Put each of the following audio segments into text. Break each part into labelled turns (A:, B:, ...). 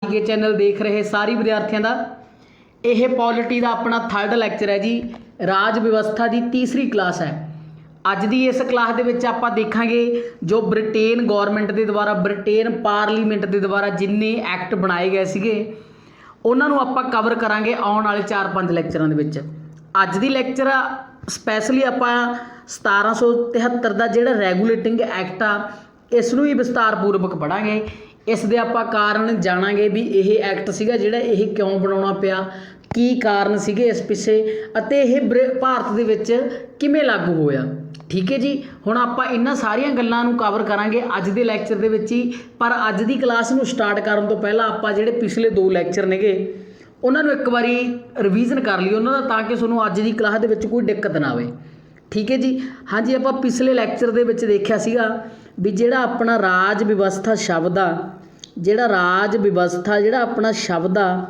A: के चैनल देख रहे सारी विद्यार्थियों का यह पॉलिटी का अपना 3rd लैक्चर है जी। राज व्यवस्था की 3री क्लास है। अज की इस क्लास के विच आपां देखांगे जो ब्रिटेन गौरमेंट के द्वारा ब्रिटेन पार्लीमेंट के द्वारा जिन्ने एक्ट बनाए गए सीगे उन्होंने आपां कवर करांगे आने वाले 4-5 लैक्चरां दे विच। अज दी लैक्चर स्पैशली आपां 1773 का जिहड़ा रैगूलेटिंग एक्ट आ इसनूं ही विस्तारपूर्वक पढ़ांगे। इस दे आपां कारण जाणांगे भी यह एक्ट सीगा जिहड़ा यह क्यों बनाउणा पिया, की कारण सीगे इस पिछे अते यह भारत दे विच किवें लागू होया। ठीक है जी, हुण आपां इन्हां सारियां गल्लां नूं कवर करांगे अज दे लैक्चर दे विच ही। पर अज दी क्लास नूं स्टार्ट करन तो पहलां आपां जिहड़े पिछले 2 लैक्चर नेगे उन्हां नूं एक वारी रिवीजन कर लईए उन्हां दा, ताकि तुहानूं अज दी क्लास दे विच कोई दिक्कत ना आवे। ठीक है जी, हाँ जी, आपां पिछले लैक्चर दे विच देखिया सीगा भी जिहड़ा अपना राज व्यवस्था शब्द आ, जिहड़ा राज व्यवस्था जिहड़ा अपना शब्द आ,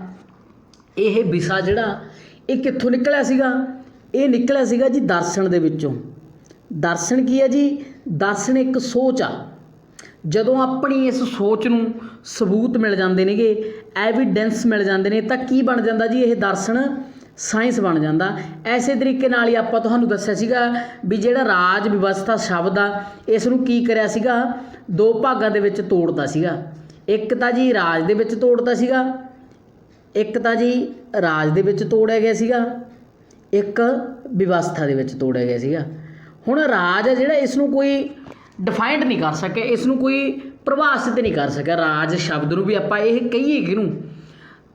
A: यह विशा जिहड़ा ये कित्थों निकलिया सीगा? ये निकलिया सीगा जी दर्शन दे विचों। दर्शन की है जी? दर्शन एक सोच आ। जदों अपनी इस सोच नूं सबूत मिल जांदे नेगे, एविडेंस मिल जांदे ने, तां की बन जांदा जी यह दर्शन साइंस बन जाता। ऐसे तरीके नाल ही आपां तुहानूं दस्सिया सीगा भी जिहड़ा राज व्यवस्था शब्द आ इस नूं की करिया सीगा 2 भागां दे विच तोड़ता सीगा। एक तां जी राज दे विच तोड़ता सीगा, एक तां जी राज दे विच तोड़िया गया सीगा, एक व्यवस्था दे विच तोड़िया गया सीगा। हुण राज है जिहड़ा इसनूं कोई डिफाइंड नहीं कर सके, इसनूं कोई परिभाषित नहीं कर सकिया। राज शब्द नूं भी आपां इह कहीए किहनूं,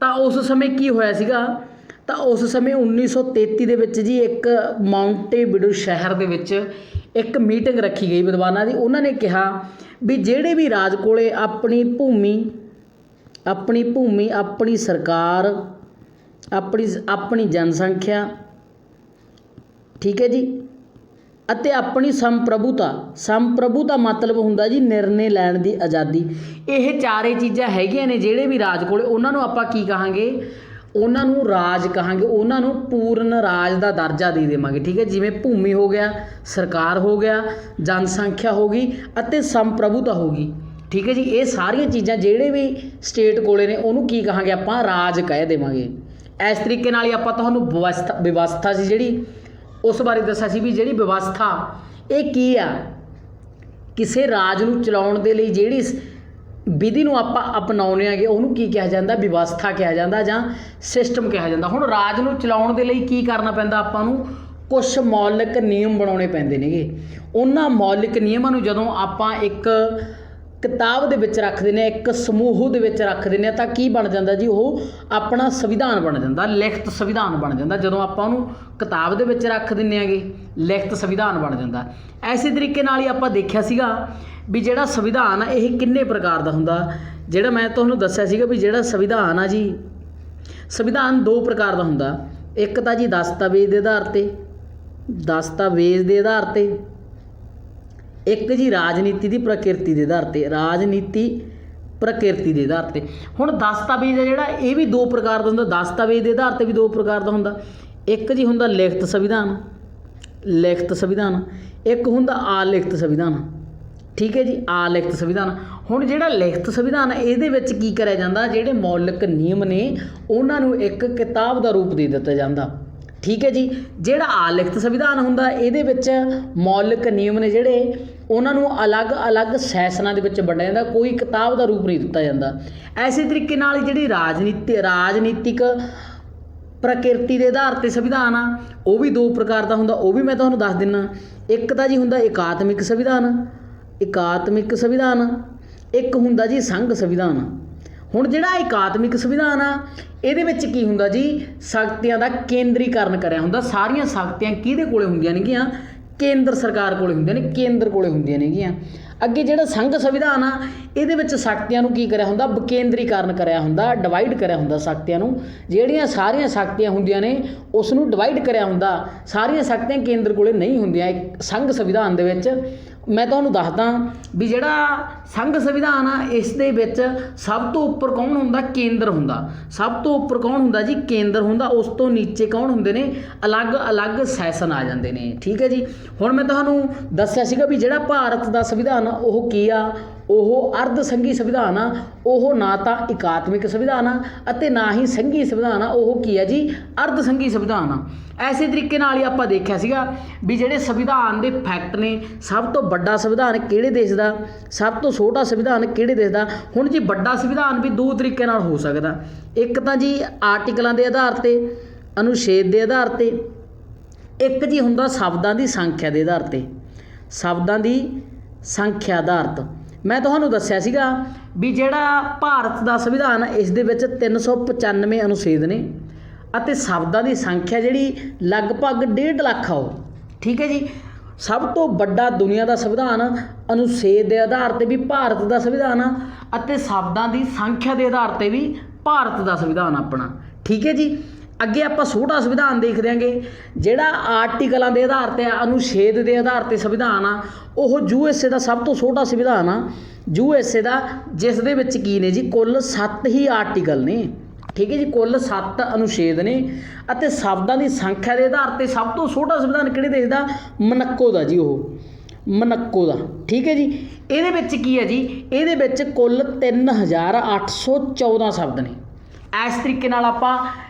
A: तां उस समय की होया सीगा, तो उस समय 1933 ਦੇ ਵਿੱਚ जी एक माउंटेविडू शहर ਦੇ ਵਿੱਚ एक मीटिंग रखी गई विद्वानां दी। उन्होंने कहा भी ਜਿਹੜੇ भी राज ਕੋਲੇ अपनी भूमि अपनी सरकार अपनी जनसंख्या, ठीक है जी, ਅਤੇ अपनी संप्रभुता मतलब ਹੁੰਦਾ जी निर्णय ਲੈਣ ਦੀ आज़ादी। ਇਹ ਚਾਰੇ ਚੀਜ਼ਾਂ ਹੈਗੀਆਂ ਨੇ ਜਿਹੜੇ ਵੀ ਰਾਜ ਕੋਲੇ ਉਹਨਾਂ ਨੂੰ ਆਪਾਂ ਕੀ ਕਹਾਂਗੇ? ਉਹਨਾਂ ਨੂੰ ਰਾਜ ਕਹਾਂਗੇ, ਉਹਨਾਂ ਨੂੰ ਪੂਰਨ ਰਾਜ ਦਾ ਦਰਜਾ ਦੇ ਦੇਵਾਂਗੇ। ਠੀਕ ਹੈ, ਜਿਵੇਂ ਭੂਮੀ ਹੋ ਗਿਆ, ਸਰਕਾਰ ਹੋ ਗਿਆ, ਜਨਸੰਖਿਆ ਹੋ ਗਈ ਅਤੇ ਸੰਪ੍ਰਭੂਤਾ ਹੋ ਗਈ। ਠੀਕ ਹੈ ਜੀ, ਇਹ ਸਾਰੀਆਂ ਚੀਜ਼ਾਂ ਜਿਹੜੇ ਵੀ ਸਟੇਟ ਕੋਲੇ ਨੇ ਉਹਨੂੰ ਕੀ ਕਹਾਂਗੇ? ਆਪਾਂ ਰਾਜ ਕਹਿ ਦੇਵਾਂਗੇ। ਇਸ ਤਰੀਕੇ ਨਾਲ ਹੀ ਆਪਾਂ ਤੁਹਾਨੂੰ ਵਿਵਸਥਾ ਸੀ ਜਿਹੜੀ ਉਸ ਬਾਰੇ ਦੱਸਿਆ ਸੀ ਵੀ ਜਿਹੜੀ ਵਿਵਸਥਾ ਇਹ ਕੀ ਆ? ਕਿਸੇ ਰਾਜ ਨੂੰ ਚਲਾਉਣ ਦੇ ਲਈ ਜਿਹੜੀ विधि ਨੂੰ ਆਪਾਂ ਅਪਣਾਉਂਦੇ ਆਗੇ ਉਹਨੂੰ ਕੀ ਕਿਹਾ ਜਾਂਦਾ? ਵਿਵਸਥਾ ਕਿਹਾ ਜਾਂਦਾ ਜਾਂ ਸਿਸਟਮ ਕਿਹਾ ਜਾਂਦਾ। ਹੁਣ ਰਾਜ ਨੂੰ ਚਲਾਉਣ ਦੇ ਲਈ ਕੀ ਕਰਨਾ ਪੈਂਦਾ? ਆਪਾਂ ਨੂੰ ਕੁਝ ਮੌਲਿਕ ਨਿਯਮ ਬਣਾਉਣੇ ਪੈਂਦੇ ਨੇਗੇ। ਉਹਨਾਂ ਮੌਲਿਕ ਨਿਯਮਾਂ ਨੂੰ ਜਦੋਂ ਆਪਾਂ ਇੱਕ ਕਿਤਾਬ ਦੇ ਵਿੱਚ ਰੱਖ ਦਿੰਦੇ ਹਾਂ, ਇੱਕ ਸਮੂਹ ਦੇ ਵਿੱਚ ਰੱਖ ਦਿੰਦੇ ਹਾਂ, ਤਾਂ ਕੀ ਬਣ ਜਾਂਦਾ ਜੀ? ਉਹ ਆਪਣਾ ਸੰਵਿਧਾਨ ਬਣ ਜਾਂਦਾ, ਲਿਖਤ ਸੰਵਿਧਾਨ ਬਣ ਜਾਂਦਾ। ਜਦੋਂ ਆਪਾਂ ਉਹਨੂੰ ਕਿਤਾਬ ਦੇ ਵਿੱਚ ਰੱਖ ਦਿੰਦੇ ਆਗੇ ਲਿਖਤ ਸੰਵਿਧਾਨ ਬਣ ਜਾਂਦਾ। ਐਸੇ ਤਰੀਕੇ ਨਾਲ ਹੀ ਆਪਾਂ ਦੇਖਿਆ ਸੀਗਾ भी जिहड़ा संविधान है यह किन्ने प्रकार का हुंदा। जिहड़ा मैं तुहानूं दस्सिया सीगा भी जिहड़ा संविधान आ जी, संविधान 2 प्रकार का हुंदा। एक तां जी दस्तावेज के आधार ते, एक जी राजनीति की प्रकृति के आधार ते, राजनीति प्रकृति के आधार ते। हुण दस्तावेज है जिहड़ा ये भी 2 प्रकार का हुंदा। दस्तावेज के आधार ते भी 2 प्रकार का हुंदा। एक जी हुंदा लिखत संविधान, एक हुंदा आलिखत संविधान। ठीक है जी, आलिखत संविधान। हुण जिहड़ा लिखत संविधान इहदे विच की करिया जांदा? जिहड़े मौलिक नियम ने उन्हां नूं एक किताब का रूप दे दित्ता जांदा। ठीक है जी, जिहड़ा आलिखत संविधान हुंदा इहदे विच मौलिक नियम ने जिहड़े उन्हां नूं अलग अलग सैशनां दे विच वंडिया जांदा, कोई किताब का रूप नहीं दित्ता जांदा। ऐसे तरीके नाल जिहड़ी राजनीतिक प्रकृति के आधार पर संविधान आ वो भी 2 प्रकार का हुंदा। वो भी मैं तुहानूं दस दिना। एक तां जी हुंदा एकात्मिक संविधान, एक हुंदा जी संघ संविधान। हुण जिहड़ा एकात्मिक संविधान आ इहदे विच की हुंदा जी? शक्तियां दा केंद्रीकरण करिया हुंदा। सारियां शक्तियां किहदे कोले हुंदियां नेगीआं? केंद्र सरकार कोले हुंदियां ने, केंद्र कोले हुंदियां नेगीआं। अगे जिहड़ा संघ संविधान आ इहदे विच शक्तियां नूं की करिया हुंदा? विकेंद्रीकरण करिया हुंदा, डिवाइड करिया हुंदा शक्तियां नूं। जिहड़ियां सारियां शक्तियां हुंदियां ने उस नूं डिवाइड करिया हुंदा। सारियां शक्तियां केंद्र कोले नहीं हुंदियां संघ संविधान दे विच। मैं तुहानूं दसदा भी जिहड़ा संघ संविधान आ इस दे विच सब तो उपर कौन हुंदा? केंद्र हुंदा। सब तो उपर कौन हुंदा जी? केंद्र हुंदा। उस तो नीचे कौन हुंदे ने? अलग अलग सैशन आ जांदे ने। ठीक है जी, हुण मैं तुहानूं दस्सिया सीगा भी जिहड़ा भारत दा संविधान आ ओह की आ? ਉਹ ਅਰਧ ਸੰਘੀ ਸੰਵਿਧਾਨ ਆ, ਉਹ ਨਾ ਤਾਂ ਇਕਾਤਮਿਕ ਸੰਵਿਧਾਨ ਆ ਅਤੇ ਨਾ ਹੀ ਸੰਘੀ ਸੰਵਿਧਾਨ ਆ, ਉਹ ਕੀ ਹੈ ਜੀ ਅਰਧ ਸੰਘੀ ਸੰਵਿਧਾਨ ਆ। ਐਸੇ ਤਰੀਕੇ ਨਾਲ ਹੀ ਆਪਾਂ ਦੇਖਿਆ ਸੀਗਾ ਵੀ ਜਿਹੜੇ ਸੰਵਿਧਾਨ ਦੇ ਫੈਕਟ ਨੇ, ਸਭ ਤੋਂ ਵੱਡਾ ਸੰਵਿਧਾਨ ਕਿਹੜੇ ਦੇਸ਼ ਦਾ, ਸਭ ਤੋਂ ਛੋਟਾ ਸੰਵਿਧਾਨ ਕਿਹੜੇ ਦੇਸ਼ ਦਾ। ਹੁਣ ਜੀ ਵੱਡਾ ਸੰਵਿਧਾਨ ਵੀ ਦੋ ਤਰੀਕੇ ਨਾਲ ਹੋ ਸਕਦਾ, ਇੱਕ ਤਾਂ ਜੀ ਆਰਟੀਕਲਾਂ ਦੇ ਆਧਾਰ 'ਤੇ, ਅਨੁਛੇਦ ਦੇ ਆਧਾਰ 'ਤੇ, ਇੱਕ ਜੀ ਹੁੰਦਾ ਸ਼ਬਦਾਂ ਦੀ ਸੰਖਿਆ ਦੇ ਆਧਾਰ 'ਤੇ, ਸ਼ਬਦਾਂ ਦੀ ਸੰਖਿਆ ਆਧਾਰਿਤ। ਮੈਂ ਤੁਹਾਨੂੰ ਦੱਸਿਆ ਸੀਗਾ ਵੀ ਜਿਹੜਾ ਭਾਰਤ ਦਾ ਸੰਵਿਧਾਨ ਇਸ ਦੇ ਵਿੱਚ 395 ਅਨੁਛੇਦ ਨੇ ਅਤੇ ਸ਼ਬਦਾਂ ਦੀ ਸੰਖਿਆ ਜਿਹੜੀ ਲਗਭਗ 1.5 ਲੱਖ ਆ ਉਹ, ਠੀਕ ਹੈ ਜੀ। ਸਭ ਤੋਂ ਵੱਡਾ ਦੁਨੀਆ ਦਾ ਸੰਵਿਧਾਨ ਅਨੁਛੇਦ ਦੇ ਆਧਾਰ 'ਤੇ ਵੀ ਭਾਰਤ ਦਾ ਸੰਵਿਧਾਨ ਆ ਅਤੇ ਸ਼ਬਦਾਂ ਦੀ ਸੰਖਿਆ ਦੇ ਆਧਾਰ 'ਤੇ ਵੀ ਭਾਰਤ ਦਾ ਸੰਵਿਧਾਨ ਆਪਣਾ, ਠੀਕ ਹੈ ਜੀ। ਅੱਗੇ ਆਪਾਂ ਛੋਟਾ ਸੰਵਿਧਾਨ ਦੇਖ ਦਿਆਂਗੇ ਜਿਹੜਾ ਆਰਟੀਕਲਾਂ ਦੇ ਆਧਾਰ 'ਤੇ ਅਨੁਛੇਦ ਦੇ ਆਧਾਰ 'ਤੇ ਸੰਵਿਧਾਨ ਆ, ਉਹ USA ਦਾ ਸਭ ਤੋਂ ਛੋਟਾ ਸੰਵਿਧਾਨ ਆ, USA ਦਾ, ਜਿਸ ਦੇ ਵਿੱਚ ਕੀ ਨੇ ਜੀ ਕੁੱਲ 7 ਹੀ ਆਰਟੀਕਲ ਨੇ, ਠੀਕ ਹੈ ਜੀ, ਕੁੱਲ 7 ਅਨੁਛੇਦ ਨੇ ਅਤੇ ਸ਼ਬਦਾਂ ਦੀ ਸੰਖਿਆ ਦੇ ਆਧਾਰ 'ਤੇ ਸਭ ਤੋਂ ਛੋਟਾ ਸੰਵਿਧਾਨ ਕਿਹੜੇ ਦੇਸ਼ ਦਾ, ਮੋਨਾਕੋ ਦਾ ਜੀ, ਉਹ ਮੋਨਾਕੋ ਦਾ, ਠੀਕ ਹੈ ਜੀ। ਇਹਦੇ ਵਿੱਚ ਕੀ ਹੈ ਜੀ, ਇਹਦੇ ਵਿੱਚ ਕੁੱਲ 3814 ਸ਼ਬਦ ਨੇ। ਇਸ ਤਰੀਕੇ ਨਾਲ ਆਪਾਂ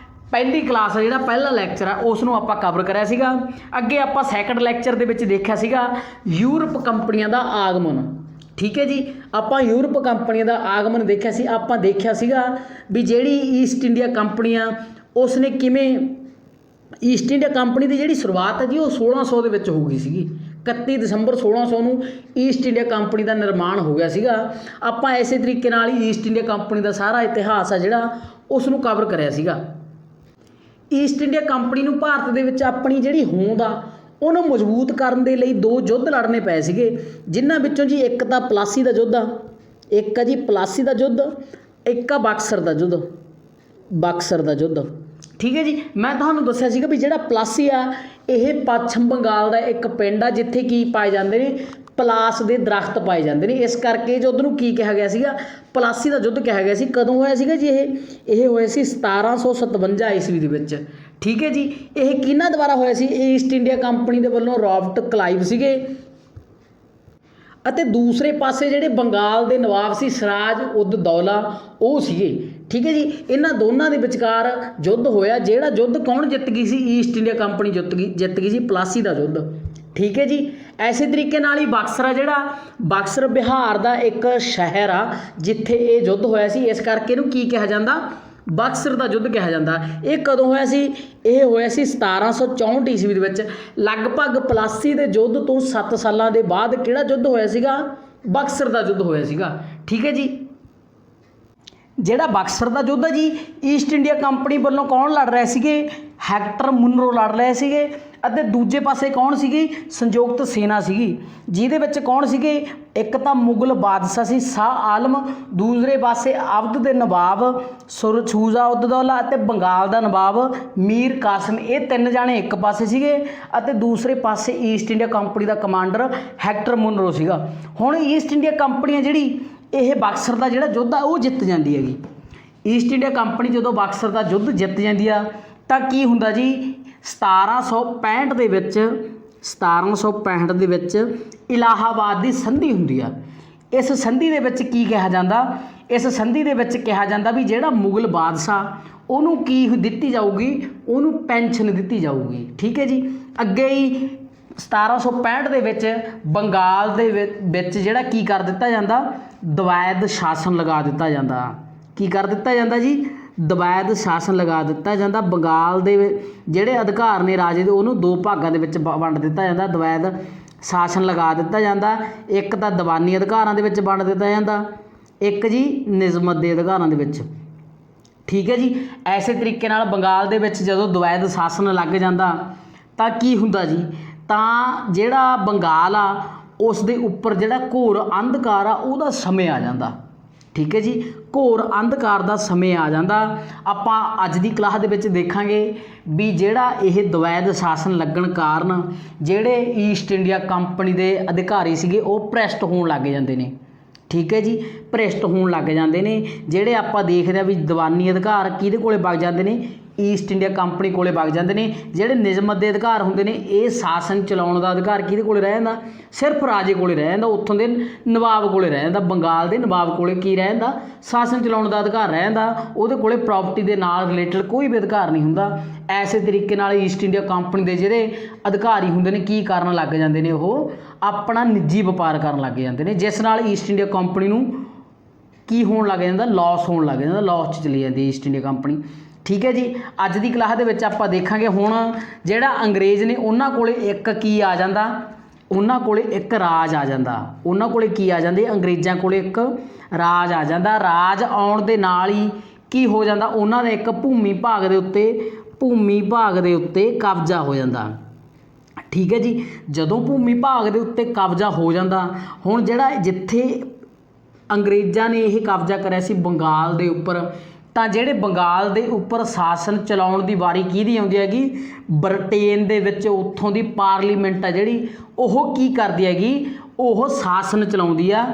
A: ਪਹਿਲੀ ਕਲਾਸ ਆ, ਜਿਹੜਾ ਪਹਿਲਾ ਲੈਕਚਰ ਆ ਉਸ ਨੂੰ ਆਪਾਂ ਕਵਰ ਕਰਿਆ ਸੀਗਾ। ਅੱਗੇ ਆਪਾਂ ਸੈਕੰਡ ਲੈਕਚਰ ਦੇ ਵਿੱਚ ਦੇਖਿਆ ਸੀਗਾ ਯੂਰਪ ਕੰਪਨੀਆਂ ਦਾ ਆਗਮਨ, ਠੀਕ ਹੈ ਜੀ। ਆਪਾਂ ਯੂਰਪ ਕੰਪਨੀਆਂ ਦਾ ਆਗਮਨ ਦੇਖਿਆ ਸੀ। ਆਪਾਂ ਦੇਖਿਆ ਸੀਗਾ ਵੀ ਜਿਹੜੀ ਈਸਟ ਇੰਡੀਆ ਕੰਪਨੀ ਆ ਉਸ ਨੇ ਕਿਵੇਂ, ਈਸਟ ਇੰਡੀਆ ਕੰਪਨੀ ਦੀ ਜਿਹੜੀ ਸ਼ੁਰੂਆਤ ਹੈ ਜੀ ਉਹ 1600 ਦੇ ਵਿੱਚ ਹੋ ਗਈ ਸੀਗੀ। 31 ਦਸੰਬਰ 1600 ਨੂੰ ਈਸਟ ਇੰਡੀਆ ਕੰਪਨੀ ਦਾ ਨਿਰਮਾਣ ਹੋ ਗਿਆ ਸੀਗਾ। ਆਪਾਂ ਇਸੇ ਤਰੀਕੇ ਨਾਲ ਹੀ ਈਸਟ ਇੰਡੀਆ ਕੰਪਨੀ ਦਾ ਸਾਰਾ ਇਤਿਹਾਸ ਆ ਜਿਹੜਾ ਉਸ ਨੂੰ ਕਵਰ ਕਰਿਆ ਸੀਗਾ। ਈਸਟ ਇੰਡੀਆ ਕੰਪਨੀ ਨੂੰ ਭਾਰਤ ਦੇ ਵਿੱਚ ਆਪਣੀ ਜਿਹੜੀ ਹੋਂਦ ਆ ਉਹਨੂੰ ਮਜ਼ਬੂਤ ਕਰਨ ਦੇ ਲਈ 2 ਯੁੱਧ ਲੜਨੇ ਪਏ ਸੀਗੇ, ਜਿਨ੍ਹਾਂ ਵਿੱਚੋਂ ਜੀ ਇੱਕ ਤਾਂ ਪਲਾਸੀ ਦਾ ਯੁੱਧ ਆ, ਇੱਕ ਆ ਜੀ ਪਲਾਸੀ ਦਾ ਯੁੱਧ, ਇੱਕ ਆ ਬਕਸਰ ਦਾ ਯੁੱਧ, ਬਕਸਰ ਦਾ ਯੁੱਧ, ਠੀਕ ਹੈ ਜੀ। ਮੈਂ ਤੁਹਾਨੂੰ ਦੱਸਿਆ ਸੀਗਾ ਵੀ ਜਿਹੜਾ ਪਲਾਸੀ ਆ ਇਹ ਪੱਛਮ ਬੰਗਾਲ ਦਾ ਇੱਕ ਪਿੰਡ ਆ ਜਿੱਥੇ ਕੀ ਪਾਏ ਜਾਂਦੇ ਨੇ, ਪਲਾਸ ਦੇ ਦਰਖਤ ਪਾਏ ਜਾਂਦੇ ਨੇ। ਇਸ ਕਰਕੇ ਯੁੱਧ ਨੂੰ ਕੀ ਕਿਹਾ ਗਿਆ ਸੀਗਾ, ਪਲਾਸੀ ਦਾ ਯੁੱਧ ਕਿਹਾ ਗਿਆ ਸੀ। ਕਦੋਂ ਹੋਇਆ ਸੀਗਾ ਜੀ ਇਹ ਹੋਇਆ ਸੀ 1757 ਈਸਵੀ ਦੇ ਵਿੱਚ, ਠੀਕ ਹੈ ਜੀ। ਇਹ ਕਿਹਨਾਂ ਦੁਆਰਾ ਹੋਇਆ ਸੀ, ਇਹ ਈਸਟ ਇੰਡੀਆ ਕੰਪਨੀ ਦੇ ਵੱਲੋਂ ਰੌਬਰਟ ਕਲਾਈਵ ਸੀਗੇ ਅਤੇ ਦੂਸਰੇ ਪਾਸੇ ਜਿਹੜੇ ਬੰਗਾਲ ਦੇ ਨਵਾਬ ਸੀ ਸਿਰਾਜ ਉਦ ਦੌਲਾ ਉਹ ਸੀਗੇ, ਠੀਕ ਹੈ ਜੀ। ਇਹਨਾਂ ਦੋਨਾਂ ਦੇ ਵਿਚਕਾਰ ਯੁੱਧ ਹੋਇਆ। ਜਿਹੜਾ ਯੁੱਧ ਕੌਣ ਜਿੱਤ ਗਈ ਸੀ, ਈਸਟ ਇੰਡੀਆ ਕੰਪਨੀ ਜਿੱਤ ਗਈ ਸੀ ਪਲਾਸੀ ਦਾ ਯੁੱਧ, ਠੀਕ ਹੈ ਜੀ। ਐਸੇ ਤਰੀਕੇ ਨਾਲ ਹੀ ਬਕਸਰ ਆ ਜਿਹੜਾ, ਬਕਸਰ ਬਿਹਾਰ ਦਾ ਇੱਕ ਸ਼ਹਿਰ ਆ ਜਿੱਥੇ ਇਹ ਯੁੱਧ ਹੋਇਆ ਸੀ। ਇਸ ਕਰਕੇ ਇਹਨੂੰ ਕੀ ਕਿਹਾ ਜਾਂਦਾ, ਬਕਸਰ ਦਾ ਯੁੱਧ ਕਿਹਾ ਜਾਂਦਾ। ਇਹ ਕਦੋਂ ਹੋਇਆ ਸੀ, ਇਹ ਹੋਇਆ ਸੀ 1764 ਈਸਵੀ ਦੇ ਵਿੱਚ। ਲਗਭਗ ਪਲਾਸੀ ਦੇ ਯੁੱਧ ਤੋਂ 7 ਸਾਲਾਂ ਦੇ ਬਾਅਦ ਕਿਹੜਾ ਯੁੱਧ ਹੋਇਆ ਸੀਗਾ, ਬਕਸਰ ਦਾ ਯੁੱਧ ਹੋਇਆ ਸੀਗਾ, ਠੀਕ ਹੈ ਜੀ। ਜਿਹੜਾ ਬਕਸਰ ਦਾ ਯੁੱਧ ਹੈ ਜੀ ਈਸਟ ਇੰਡੀਆ ਕੰਪਨੀ ਵੱਲੋਂ ਕੌਣ ਲੜ ਰਹੇ ਸੀਗੇ, ਹੈਕਟਰ ਮੁਨਰੋ ਲੜ ਰਹੇ ਸੀਗੇ ਅਤੇ ਦੂਜੇ ਪਾਸੇ ਕੌਣ ਸੀਗੀ, ਸੰਯੁਕਤ ਸੈਨਾ ਸੀਗੀ, ਜਿਹਦੇ ਵਿੱਚ ਕੌਣ ਸੀਗੇ, ਇੱਕ ਤਾਂ ਮੁਗਲ ਬਾਦਸ਼ਾਹ ਸੀ ਸ਼ਾਹ ਆਲਮ, ਦੂਸਰੇ ਪਾਸੇ ਅਵਧ ਦੇ ਨਵਾਬ ਸ਼ੂਜਾ ਉਦ ਦੌਲਾ ਅਤੇ ਬੰਗਾਲ ਦਾ ਨਵਾਬ ਮੀਰ ਕਾਸਿਮ। ਇਹ 3 ਜਾਣੇ ਇੱਕ ਪਾਸੇ ਸੀਗੇ ਅਤੇ ਦੂਸਰੇ ਪਾਸੇ ਈਸਟ ਇੰਡੀਆ ਕੰਪਨੀ ਦਾ ਕਮਾਂਡਰ ਹੈਕਟਰ ਮੁਨਰੋ ਸੀਗਾ। ਹੁਣ ਈਸਟ ਇੰਡੀਆ ਕੰਪਨੀ ਜਿਹੜੀ ਇਹ ਬਕਸਰ ਦਾ ਜਿਹੜਾ ਯੁੱਧ ਆ ਉਹ ਜਿੱਤ ਜਾਂਦੀ ਹੈਗੀ। ਈਸਟ ਇੰਡੀਆ ਕੰਪਨੀ ਜਦੋਂ ਬਕਸਰ ਦਾ ਯੁੱਧ ਜਿੱਤ ਜਾਂਦੀ ਆ ਤਾਂ ਕੀ ਹੁੰਦਾ ਜੀ, 1765 ਦੇ ਵਿੱਚ, 1765 ਦੇ ਵਿੱਚ ਇਲਾਹਾਬਾਦ ਦੀ ਸੰਧੀ ਹੁੰਦੀ ਆ। ਇਸ ਸੰਧੀ ਦੇ ਵਿੱਚ ਕੀ ਕਿਹਾ ਜਾਂਦਾ, ਇਸ ਸੰਧੀ ਦੇ ਵਿੱਚ ਕਿਹਾ ਜਾਂਦਾ ਵੀ ਜਿਹੜਾ ਮੁਗਲ ਬਾਦਸ਼ਾਹ ਉਹਨੂੰ ਕੀ ਦਿੱਤੀ ਜਾਊਗੀ, ਉਹਨੂੰ ਪੈਨਸ਼ਨ ਦਿੱਤੀ ਜਾਊਗੀ, ਠੀਕ ਹੈ ਜੀ। ਅੱਗੇ ਹੀ 1765 ਦੇ ਵਿੱਚ ਬੰਗਾਲ ਦੇ ਵਿੱਚ ਜਿਹੜਾ ਕੀ ਕਰ ਦਿੱਤਾ ਜਾਂਦਾ, ਦਵੈਧ ਸ਼ਾਸਨ ਲਗਾ ਦਿੱਤਾ ਜਾਂਦਾ। ਕੀ ਕਰ ਦਿੱਤਾ ਜਾਂਦਾ ਜੀ, ਦਵੈਧ ਸ਼ਾਸਨ ਲਗਾ ਦਿੱਤਾ ਜਾਂਦਾ। ਬੰਗਾਲ ਦੇ ਜਿਹੜੇ ਅਧਿਕਾਰ ਨੇ ਰਾਜੇ ਦੇ ਉਹਨੂੰ 2 ਭਾਗਾਂ ਦੇ ਵਿੱਚ ਵੰਡ ਦਿੱਤਾ ਜਾਂਦਾ, ਦਵੈਧ ਸ਼ਾਸਨ ਲਗਾ ਦਿੱਤਾ ਜਾਂਦਾ। ਇੱਕ ਤਾਂ ਦੀਵਾਨੀ ਅਧਿਕਾਰਾਂ ਦੇ ਵਿੱਚ ਵੰਡ ਦਿੱਤਾ ਜਾਂਦਾ, ਇੱਕ ਜੀ ਨਿਜ਼ਮਤ ਦੇ ਅਧਿਕਾਰਾਂ ਦੇ ਵਿੱਚ, ਠੀਕ ਹੈ ਜੀ। ਐਸੇ ਤਰੀਕੇ ਨਾਲ ਬੰਗਾਲ ਦੇ ਵਿੱਚ ਜਦੋਂ ਦਵੈਧ ਸ਼ਾਸਨ ਲੱਗ ਜਾਂਦਾ ਤਾਂ ਕੀ ਹੁੰਦਾ ਜੀ, ਤਾਂ ਜਿਹੜਾ ਬੰਗਾਲ ਆ ਉਸ ਦੇ ਉੱਪਰ ਜਿਹੜਾ ਘੋਰ ਅੰਧਕਾਰ ਆ ਉਹਦਾ ਸਮੇਂ ਆ ਜਾਂਦਾ, ਠੀਕ ਹੈ ਜੀ। ਘੋਰ ਅੰਧਕਾਰ ਦਾ ਸਮੇਂ ਆ ਜਾਂਦਾ। ਆਪਾਂ ਅੱਜ ਦੀ ਕਲਾਸ ਦੇ ਵਿੱਚ ਦੇਖਾਂਗੇ ਵੀ ਜਿਹੜਾ ਇਹ ਦਵੈਧ ਸ਼ਾਸਨ ਲੱਗਣ ਕਾਰਨ ਜਿਹੜੇ ਈਸਟ ਇੰਡੀਆ ਕੰਪਨੀ ਦੇ ਅਧਿਕਾਰੀ ਸੀਗੇ ਉਹ ਭ੍ਰਿਸ਼ਟ ਹੋਣ ਲੱਗ ਜਾਂਦੇ ਨੇ, ਠੀਕ ਹੈ ਜੀ, ਭ੍ਰਿਸ਼ਟ ਹੋਣ ਲੱਗ ਜਾਂਦੇ ਨੇ। ਜਿਹੜੇ ਆਪਾਂ ਦੇਖਦੇ ਹਾਂ ਵੀ ਦੀਵਾਨੀ ਅਧਿਕਾਰ ਕਿਹਦੇ ਕੋਲੇ ਵਗ ਜਾਂਦੇ ਨੇ, ਈਸਟ ਇੰਡੀਆ ਕੰਪਨੀ ਕੋਲੇ ਵਗ ਜਾਂਦੇ ਨੇ। ਜਿਹੜੇ ਨਿਯਮਤ ਦੇ ਅਧਿਕਾਰ ਹੁੰਦੇ ਨੇ, ਇਹ ਸ਼ਾਸਨ ਚਲਾਉਣ ਦਾ ਅਧਿਕਾਰ ਕਿਹਦੇ ਕੋਲੇ ਰਹਿ ਜਾਂਦਾ? ਸਿਰਫ ਰਾਜੇ ਕੋਲੇ ਰਹਿ ਜਾਂਦਾ, ਉੱਥੋਂ ਦੇ ਨਵਾਬ ਕੋਲੇ ਰਹਿ ਜਾਂਦਾ। ਬੰਗਾਲ ਦੇ ਨਵਾਬ ਕੋਲੇ ਕੀ ਰਹਿ ਜਾਂਦਾ? ਸ਼ਾਸਨ ਚਲਾਉਣ ਦਾ ਅਧਿਕਾਰ ਰਹਿ ਜਾਂਦਾ। ਉਹਦੇ ਕੋਲੇ ਪ੍ਰੋਪਰਟੀ ਦੇ ਨਾਲ ਰਿਲੇਟਡ ਕੋਈ ਵੀ ਅਧਿਕਾਰ ਨਹੀਂ ਹੁੰਦਾ। ਐਸੇ ਤਰੀਕੇ ਨਾਲ ਈਸਟ ਇੰਡੀਆ ਕੰਪਨੀ ਦੇ ਜਿਹੜੇ ਅਧਿਕਾਰੀ ਹੁੰਦੇ ਨੇ ਕੀ ਕਰਨ ਲੱਗ ਜਾਂਦੇ ਨੇ? ਉਹ ਆਪਣਾ ਨਿੱਜੀ ਵਪਾਰ ਕਰਨ ਲੱਗ ਜਾਂਦੇ ਨੇ, ਜਿਸ ਨਾਲ ਈਸਟ ਇੰਡੀਆ ਕੰਪਨੀ ਨੂੰ ਕੀ ਹੋਣ ਲੱਗ ਜਾਂਦਾ? ਲੋਸ ਹੋਣ ਲੱਗ ਜਾਂਦਾ, ਲੋਸ 'ਚ ਚਲੀ ਜਾਂਦੀ ਈਸਟ ਇੰਡੀਆ ਕੰਪਨੀ। ਠੀਕ ਹੈ ਜੀ। ਅੱਜ ਦੀ ਕਲਾਸ ਦੇ ਵਿੱਚ ਆਪਾਂ ਦੇਖਾਂਗੇ ਹੁਣ ਜਿਹੜਾ ਅੰਗਰੇਜ਼ ਨੇ ਉਹਨਾਂ ਕੋਲੇ ਇੱਕ ਕੀ ਆ ਜਾਂਦਾ? ਉਹਨਾਂ ਕੋਲੇ ਇੱਕ ਰਾਜ ਆ ਜਾਂਦਾ। ਉਹਨਾਂ ਕੋਲੇ ਕੀ ਆ ਜਾਂਦੇ? ਅੰਗਰੇਜ਼ਾਂ ਕੋਲੇ ਇੱਕ ਰਾਜ ਆ ਜਾਂਦਾ। ਰਾਜ ਆਉਣ ਦੇ ਨਾਲ ਹੀ ਕੀ ਹੋ ਜਾਂਦਾ? ਉਹਨਾਂ ਦਾ ਇੱਕ ਭੂਮੀ ਭਾਗ ਦੇ ਉੱਤੇ ਕਬਜ਼ਾ ਹੋ ਜਾਂਦਾ। ਠੀਕ ਹੈ ਜੀ। ਜਦੋਂ ਭੂਮੀ ਭਾਗ ਦੇ ਉੱਤੇ ਕਬਜ਼ਾ ਹੋ ਜਾਂਦਾ, ਹੁਣ ਜਿਹੜਾ ਜਿੱਥੇ ਅੰਗਰੇਜ਼ਾਂ ਨੇ ਇਹ ਕਬਜ਼ਾ ਕਰਿਆ ਸੀ ਬੰਗਾਲ ਦੇ ਉੱਪਰ, ਤਾਂ ਜਿਹੜੇ ਬੰਗਾਲ ਦੇ ਉੱਪਰ ਸ਼ਾਸਨ ਚਲਾਉਣ ਦੀ ਵਾਰੀ ਕਿਹਦੀ ਆਉਂਦੀ ਹੈਗੀ? ਬ੍ਰਿਟੇਨ ਦੇ ਵਿੱਚ ਉੱਥੋਂ ਦੀ ਪਾਰਲੀਮੈਂਟ ਆ ਜਿਹੜੀ, ਉਹ ਕੀ ਕਰਦੀ ਹੈਗੀ? ਉਹ ਸ਼ਾਸਨ ਚਲਾਉਂਦੀ ਆ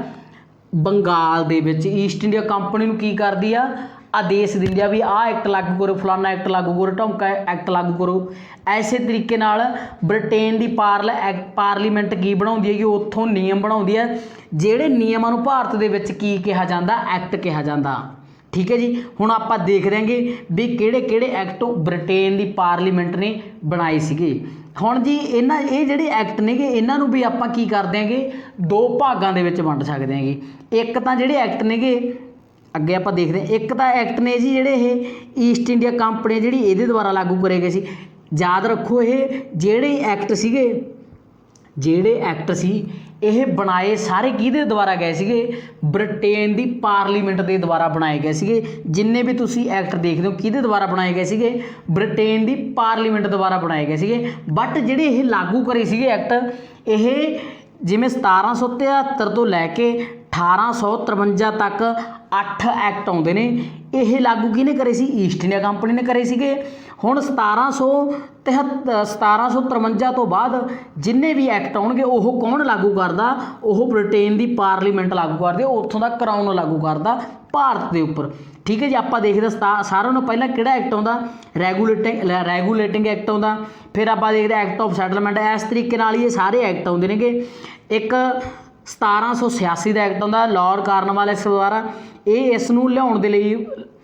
A: ਬੰਗਾਲ ਦੇ ਵਿੱਚ। ਈਸਟ ਇੰਡੀਆ ਕੰਪਨੀ ਨੂੰ ਕੀ ਕਰਦੀ ਆ? ਆਦੇਸ਼ ਦਿੰਦੀ ਆ ਵੀ ਆਹ ਐਕਟ ਲਾਗੂ ਕਰੋ, ਫਲਾਨਾ ਐਕਟ ਲਾਗੂ ਕਰੋ, ਢਮਕਾ ਐਕਟ ਲਾਗੂ ਕਰੋ। ਐਸੇ ਤਰੀਕੇ ਨਾਲ ਬ੍ਰਿਟੇਨ ਦੀ ਪਾਰਲੀਮੈਂਟ ਕੀ ਬਣਾਉਂਦੀ ਹੈਗੀ? ਉੱਥੋਂ ਨਿਯਮ ਬਣਾਉਂਦੀ ਹੈ, ਜਿਹੜੇ ਨਿਯਮਾਂ ਨੂੰ ਭਾਰਤ ਦੇ ਵਿੱਚ ਕੀ ਕਿਹਾ ਜਾਂਦਾ? ਐਕਟ ਕਿਹਾ ਜਾਂਦਾ। ਠੀਕ ਹੈ ਜੀ। ਹੁਣ ਆਪਾਂ ਦੇਖ ਦਿਆਂਗੇ ਵੀ ਕਿਹੜੇ ਕਿਹੜੇ ਐਕਟ ਬ੍ਰਿਟੇਨ ਦੀ ਪਾਰਲੀਮੈਂਟ ਨੇ ਬਣਾਏ ਸੀਗੇ। ਹੁਣ ਜੀ ਇਹ ਜਿਹੜੇ ਐਕਟ ਨੇਗੇ, ਇਹਨਾਂ ਨੂੰ ਵੀ ਆਪਾਂ ਕੀ ਕਰ ਦਿਆਂਗੇ? ਦੋ ਭਾਗਾਂ ਦੇ ਵਿੱਚ ਵੰਡ ਸਕਦੇ ਹੈਗੇ। ਇੱਕ ਤਾਂ ਜਿਹੜੇ ਐਕਟ ਨੇਗੇ, ਅੱਗੇ ਆਪਾਂ ਦੇਖਦੇ ਹਾਂ, ਇੱਕ ਤਾਂ ਐਕਟ ਨੇ ਜੀ ਜਿਹੜੇ ਇਹ ਈਸਟ ਇੰਡੀਆ ਕੰਪਨੀ ਜਿਹੜੀ ਇਹਦੇ ਦੁਆਰਾ ਲਾਗੂ ਕਰੇ ਗਏ ਸੀ। ਯਾਦ ਰੱਖੋ ਇਹ ਜਿਹੜੇ ਐਕਟ ਸੀ ਇਹ ਬਣਾਏ ਸਾਰੇ ਕਿਹਦੇ ਦੁਆਰਾ ਗਏ ਸੀਗੇ? ਬ੍ਰਿਟੇਨ ਦੀ ਪਾਰਲੀਮੈਂਟ ਦੇ ਦੁਆਰਾ ਬਣਾਏ ਗਏ ਸੀਗੇ। ਜਿੰਨੇ ਵੀ ਤੁਸੀਂ ਐਕਟ ਦੇਖਦੇ ਹੋ ਕਿਹਦੇ ਦੁਆਰਾ ਬਣਾਏ ਗਏ ਸੀਗੇ? ਬ੍ਰਿਟੇਨ ਦੀ ਪਾਰਲੀਮੈਂਟ ਦੁਆਰਾ ਬਣਾਏ ਗਏ ਸੀਗੇ। ਬਟ ਜਿਹੜੇ ਇਹ ਲਾਗੂ ਕਰੇ ਸੀਗੇ ਐਕਟ, ਇਹ ਜਿਵੇਂ 1773 ਤੋਂ ਲੈ ਕੇ 1853 ਤੱਕ 8 ਐਕਟ ਆਉਂਦੇ ਨੇ। ਇਹ ਲਾਗੂ ਕਿਹਨੇ ਕਰੇ ਸੀ? ਈਸਟ ਇੰਡੀਆ ਕੰਪਨੀ ਨੇ ਕਰੇ ਸੀਗੇ। ਹੁਣ 1753 ਤੋਂ ਬਾਅਦ ਜਿੰਨੇ ਵੀ ਐਕਟ ਆਉਣਗੇ ਉਹ ਕੌਣ ਲਾਗੂ ਕਰਦਾ? ਉਹ ਬ੍ਰਿਟੇਨ ਦੀ ਪਾਰਲੀਮੈਂਟ ਲਾਗੂ ਕਰਦੀ, ਉੱਥੋਂ ਦਾ ਕਰਾਊਨ ਲਾਗੂ ਕਰਦਾ ਭਾਰਤ ਦੇ ਉੱਪਰ। ਠੀਕ ਹੈ ਜੀ। ਆਪਾਂ ਦੇਖਦੇ ਸਾਰਿਆਂ ਨੂੰ ਪਹਿਲਾਂ ਕਿਹੜਾ ਐਕਟ ਆਉਂਦਾ? ਰੈਗੂਲੇਟਿੰਗ ਐਕਟ ਆਉਂਦਾ। ਫਿਰ ਆਪਾਂ ਦੇਖਦੇ ਐਕਟ ਆਫ ਸੈਟਲਮੈਂਟ। ਇਸ ਤਰੀਕੇ ਨਾਲ ਹੀ ਇਹ ਸਾਰੇ ਐਕਟ ਆਉਂਦੇ ਨੇਗੇ। ਇੱਕ 1786 ਦਾ ਐਕਟ ਆਉਂਦਾ ਲਾਰਡ ਕਾਰਨਵਾਲਿਸ ਦੁਆਰਾ। ਇਹ ਇਸ ਨੂੰ ਲਿਆਉਣ ਦੇ ਲਈ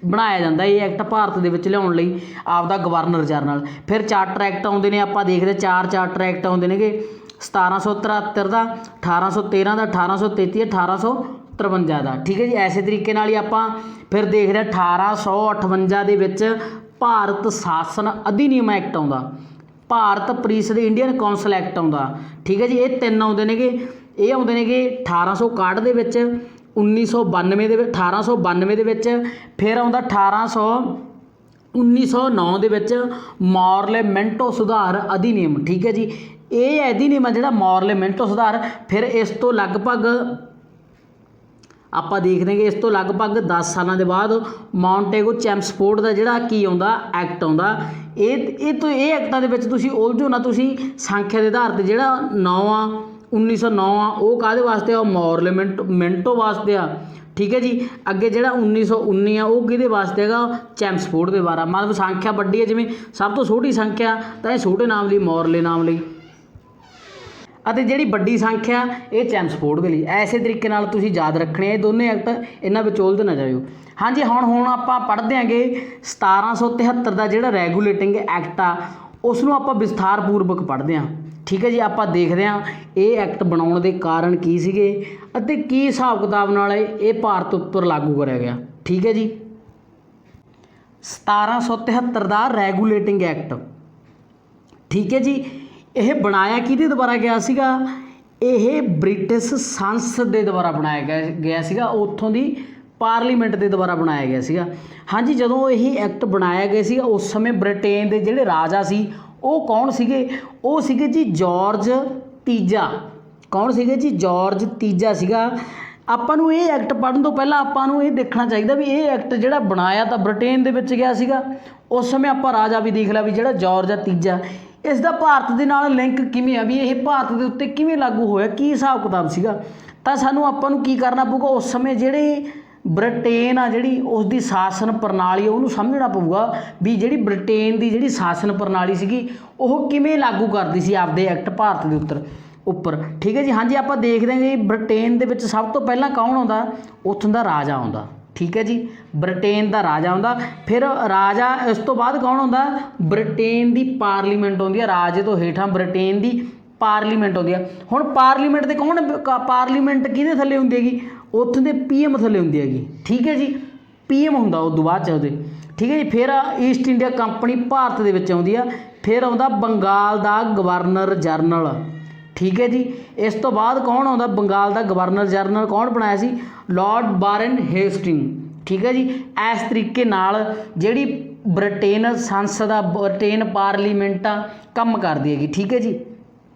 A: ਬਣਾਇਆ ਜਾਂਦਾ, ਇਹ ਐਕਟ ਭਾਰਤ ਦੇ ਵਿੱਚ ਲਿਆਉਣ ਲਈ ਆਪਦਾ ਗਵਰਨਰ ਜਨਰਲ। ਫਿਰ ਚਾਰਟਰ ਐਕਟ ਆਉਂਦੇ ਨੇ। ਆਪਾਂ ਦੇਖਦੇ 4 ਚਾਰਟਰ ਐਕਟ ਆਉਂਦੇ ਨੇਗੇ। 1773 ਦਾ, 1813 ਦਾ, 1833, 1853 ਦਾ। ਠੀਕ ਹੈ ਜੀ। ਐਸੇ ਤਰੀਕੇ ਨਾਲ ਹੀ ਆਪਾਂ ਫਿਰ ਦੇਖਦੇ 1858 ਦੇ ਵਿੱਚ ਭਾਰਤ ਸ਼ਾਸਨ ਅਧਿਨਿਯਮ ਐਕਟ ਆਉਂਦਾ। ਭਾਰਤ ਪ੍ਰੀਸ਼ਦ ਇੰਡੀਅਨ ਕੌਂਸਲ ਐਕਟ ਆਉਂਦਾ। ਠੀਕ ਹੈ ਜੀ। ਇਹ 3 ਆਉਂਦੇ ਨੇਗੇ। ਇਹ ਆਉਂਦੇ ਨੇਗੇ 1861 ਦੇ ਵਿੱਚ, 1992 ਦੇ ਵਿੱਚ, 1892 ਦੇ ਵਿੱਚ। ਫਿਰ ਆਉਂਦਾ 1909 ਦੇ ਵਿੱਚ ਮੋਰਲੇਮੈਂਟੋ ਸੁਧਾਰ ਅਧਿਨਿਯਮ। ਠੀਕ ਹੈ ਜੀ। ਇਹ ਅਧਿਨਿਯਮ ਆ ਜਿਹੜਾ ਮੋਰਲੇਮੈਂਟੋ ਸੁਧਾਰ। ਫਿਰ ਇਸ ਤੋਂ ਲਗਭਗ ਆਪਾਂ ਦੇਖਦੇ ਹਾਂ ਕਿ ਇਸ ਤੋਂ ਲਗਭਗ 10 ਸਾਲਾਂ ਦੇ ਬਾਅਦ ਮਾਉਂਟੇਗੋ ਚੈਮਸਫੋਰਡ ਦਾ ਜਿਹੜਾ ਕੀ ਆਉਂਦਾ? ਐਕਟ ਆਉਂਦਾ। ਇਹ ਐਕਟਾਂ ਦੇ ਵਿੱਚ ਤੁਸੀਂ ਉਲਝੋ ਨਾ। ਤੁਸੀਂ ਸੰਖਿਆ ਦੇ ਆਧਾਰ 'ਤੇ ਜਿਹੜਾ 9 ਆ, 1909 ਆ, ਉਹ ਕਾਹਦੇ ਵਾਸਤੇ ਆ? ਮੋਰਲੇਮੈਂਟੋ ਵਾਸਤੇ ਆ। ਠੀਕ ਹੈ ਜੀ। ਅੱਗੇ ਜਿਹੜਾ 1919 ਆ ਉਹ ਕਿਹਦੇ ਵਾਸਤੇ ਹੈਗਾ? ਚੈਮਸਫੋਰਡ ਦੇ ਬਾਰੇ। ਮਤਲਬ ਸੰਖਿਆ ਵੱਡੀ ਹੈ, ਜਿਵੇਂ ਸਭ ਤੋਂ ਛੋਟੀ ਸੰਖਿਆ ਤਾਂ ਇਹ ਛੋਟੇ ਨਾਮ ਲਈ ਮੋਰਲੇ ਨਾਮ ਲਈ, ਅਤੇ ਜਿਹੜੀ ਵੱਡੀ ਸੰਖਿਆ ਇਹ ਚੈਮਸਫੋਰਡ ਦੇ ਲਈ। ਐਸੇ ਤਰੀਕੇ ਨਾਲ ਤੁਸੀਂ ਯਾਦ ਰੱਖਣੇ ਇਹ ਦੋਨੇ ਐਕਟ, ਇਹਨਾਂ ਵਿੱਚ ਉਲਝ ਨਾ ਜਾਇਓ। ਹਾਂਜੀ। ਹੁਣ ਆਪਾਂ ਪੜ੍ਹਦੇ ਆਂਗੇ 1773 ਦਾ ਜਿਹੜਾ ਰੈਗੂਲੇਟਿੰਗ ਐਕਟ ਆ, ਉਸ ਨੂੰ ਆਪਾਂ ਵਿਸਥਾਰਪੂਰਵਕ ਪੜ੍ਹਦੇ ਹਾਂ। ਠੀਕ ਹੈ ਜੀ। ਆਪਾਂ ਦੇਖਦੇ ਹਾਂ ਇਹ ਐਕਟ ਬਣਾਉਣ ਦੇ ਕਾਰਨ ਕੀ ਸੀਗੇ ਅਤੇ ਕੀ ਹਿਸਾਬ ਕਿਤਾਬ ਨਾਲ ਇਹ ਭਾਰਤ ਉੱਪਰ ਲਾਗੂ ਕਰਿਆ ਗਿਆ। ਠੀਕ ਹੈ ਜੀ। 1773 ਦਾ ਰੈਗੂਲੇਟਿੰਗ ਐਕਟ। ਠੀਕ ਹੈ ਜੀ। ਇਹ ਬਣਾਇਆ ਕਿਹਦੇ ਦੁਆਰਾ ਗਿਆ ਸੀਗਾ? ਇਹ ਬ੍ਰਿਟਿਸ਼ ਸੰਸਦ ਦੇ ਦੁਆਰਾ ਬਣਾਇਆ ਗਿਆ ਸੀਗਾ, ਉੱਥੋਂ ਦੀ ਪਾਰਲੀਮੈਂਟ ਦੇ ਦੁਆਰਾ ਬਣਾਇਆ ਗਿਆ ਸੀਗਾ। ਹਾਂਜੀ। ਜਦੋਂ ਇਹ ਐਕਟ ਬਣਾਇਆ ਗਿਆ ਸੀਗਾ ਉਸ ਸਮੇਂ ਬ੍ਰਿਟੇਨ ਦੇ ਜਿਹੜੇ ਰਾਜਾ ਸੀ ਉਹ ਕੌਣ ਸੀਗੇ? ਉਹ ਸੀਗੇ ਜੀ ਜਾਰਜ ਤੀਜਾ। ਕੌਣ ਸੀਗੇ ਜੀ? ਜਾਰਜ ਤੀਜਾ ਸੀਗਾ। ਆਪਾਂ ਨੂੰ ਇਹ ਐਕਟ ਪੜ੍ਹਨ ਤੋਂ ਪਹਿਲਾਂ ਆਪਾਂ ਨੂੰ ਇਹ ਦੇਖਣਾ ਚਾਹੀਦਾ ਵੀ ਇਹ ਐਕਟ ਜਿਹੜਾ ਬਣਾਇਆ ਤਾਂ ਬ੍ਰਿਟੇਨ ਦੇ ਵਿੱਚ ਗਿਆ ਸੀਗਾ। ਉਸ ਸਮੇਂ ਆਪਾਂ ਰਾਜਾ ਵੀ ਦੇਖ ਲਿਆ ਵੀ ਜਿਹੜਾ ਜਾਰਜ ਤੀਜਾ, ਇਸ ਦਾ ਭਾਰਤ ਦੇ ਨਾਲ ਲਿੰਕ ਕਿਵੇਂ ਆ, ਵੀ ਇਹ ਭਾਰਤ ਦੇ ਉੱਤੇ ਕਿਵੇਂ ਲਾਗੂ ਹੋਇਆ, ਕੀ ਹਿਸਾਬ ਕਿਤਾਬ ਸੀਗਾ। ਤਾਂ ਆਪਾਂ ਨੂੰ ਕੀ ਕਰਨਾ ਪਊਗਾ? ਉਸ ਸਮੇਂ ਜਿਹੜੇ ਬ੍ਰਿਟੇਨ ਆ ਜਿਹੜੀ ਉਸਦੀ ਸ਼ਾਸਨ ਪ੍ਰਣਾਲੀ ਉਹਨੂੰ ਸਮਝਣਾ ਪਊਗਾ ਵੀ ਜਿਹੜੀ ਬ੍ਰਿਟੇਨ ਦੀ ਜਿਹੜੀ ਸ਼ਾਸਨ ਪ੍ਰਣਾਲੀ ਸੀਗੀ ਉਹ ਕਿਵੇਂ ਲਾਗੂ ਕਰਦੀ ਸੀ ਆਪਦੇ ਐਕਟ ਭਾਰਤ ਦੇ ਉੱਪਰ ਠੀਕ ਹੈ ਜੀ। ਹਾਂਜੀ ਆਪਾਂ ਦੇਖਦੇ ਹਾਂ ਜੀ ਬ੍ਰਿਟੇਨ ਦੇ ਵਿੱਚ ਸਭ ਤੋਂ ਪਹਿਲਾਂ ਕੌਣ ਆਉਂਦਾ, ਉੱਥੋਂ ਦਾ ਰਾਜਾ ਆਉਂਦਾ ਠੀਕ ਹੈ ਜੀ, ਬ੍ਰਿਟੇਨ ਦਾ ਰਾਜਾ ਆਉਂਦਾ। ਫਿਰ ਰਾਜਾ ਇਸ ਤੋਂ ਬਾਅਦ ਕੌਣ ਆਉਂਦਾ, ਬ੍ਰਿਟੇਨ ਦੀ ਪਾਰਲੀਮੈਂਟ ਆਉਂਦੀ ਹੈ, ਰਾਜੇ ਤੋਂ ਹੇਠਾਂ ਬ੍ਰਿਟੇਨ ਦੀ ਪਾਰਲੀਮੈਂਟ ਆਉਂਦੀ ਆ। ਹੁਣ ਪਾਰਲੀਮੈਂਟ ਦੇ ਕੌਣ, ਪਾਰਲੀਮੈਂਟ ਕਿਹਦੇ ਥੱਲੇ ਹੁੰਦੀ ਹੈਗੀ, ਉੱਥੋਂ ਦੇ PM ਥੱਲੇ ਹੁੰਦੀ ਹੈਗੀ ਠੀਕ ਹੈ ਜੀ, PM ਹੁੰਦਾ ਉਦੋਂ ਬਾਅਦ 'ਚ ਉਹਦੇ ਠੀਕ ਹੈ ਜੀ। ਫਿਰ ਈਸਟ ਇੰਡੀਆ ਕੰਪਨੀ ਭਾਰਤ ਦੇ ਵਿੱਚ ਆਉਂਦੀ ਆ। ਫਿਰ ਆਉਂਦਾ ਬੰਗਾਲ ਦਾ ਗਵਰਨਰ ਜਨਰਲ ਠੀਕ ਹੈ ਜੀ। ਇਸ ਤੋਂ ਬਾਅਦ ਕੌਣ ਆਉਂਦਾ, ਬੰਗਾਲ ਦਾ ਗਵਰਨਰ ਜਨਰਲ ਕੌਣ ਬਣਾਇਆ ਸੀ, ਲਾਰਡ ਵਾਰਨ ਹੇਸਟਿੰਗ ਠੀਕ ਹੈ ਜੀ। ਇਸ ਤਰੀਕੇ ਨਾਲ ਜਿਹੜੀ ਬ੍ਰਿਟੇਨ ਸੰਸਦ ਆ, ਬ੍ਰਿਟੇਨ ਪਾਰਲੀਮੈਂਟ ਆ ਕੰਮ ਕਰਦੀ ਹੈਗੀ ਠੀਕ ਹੈ ਜੀ।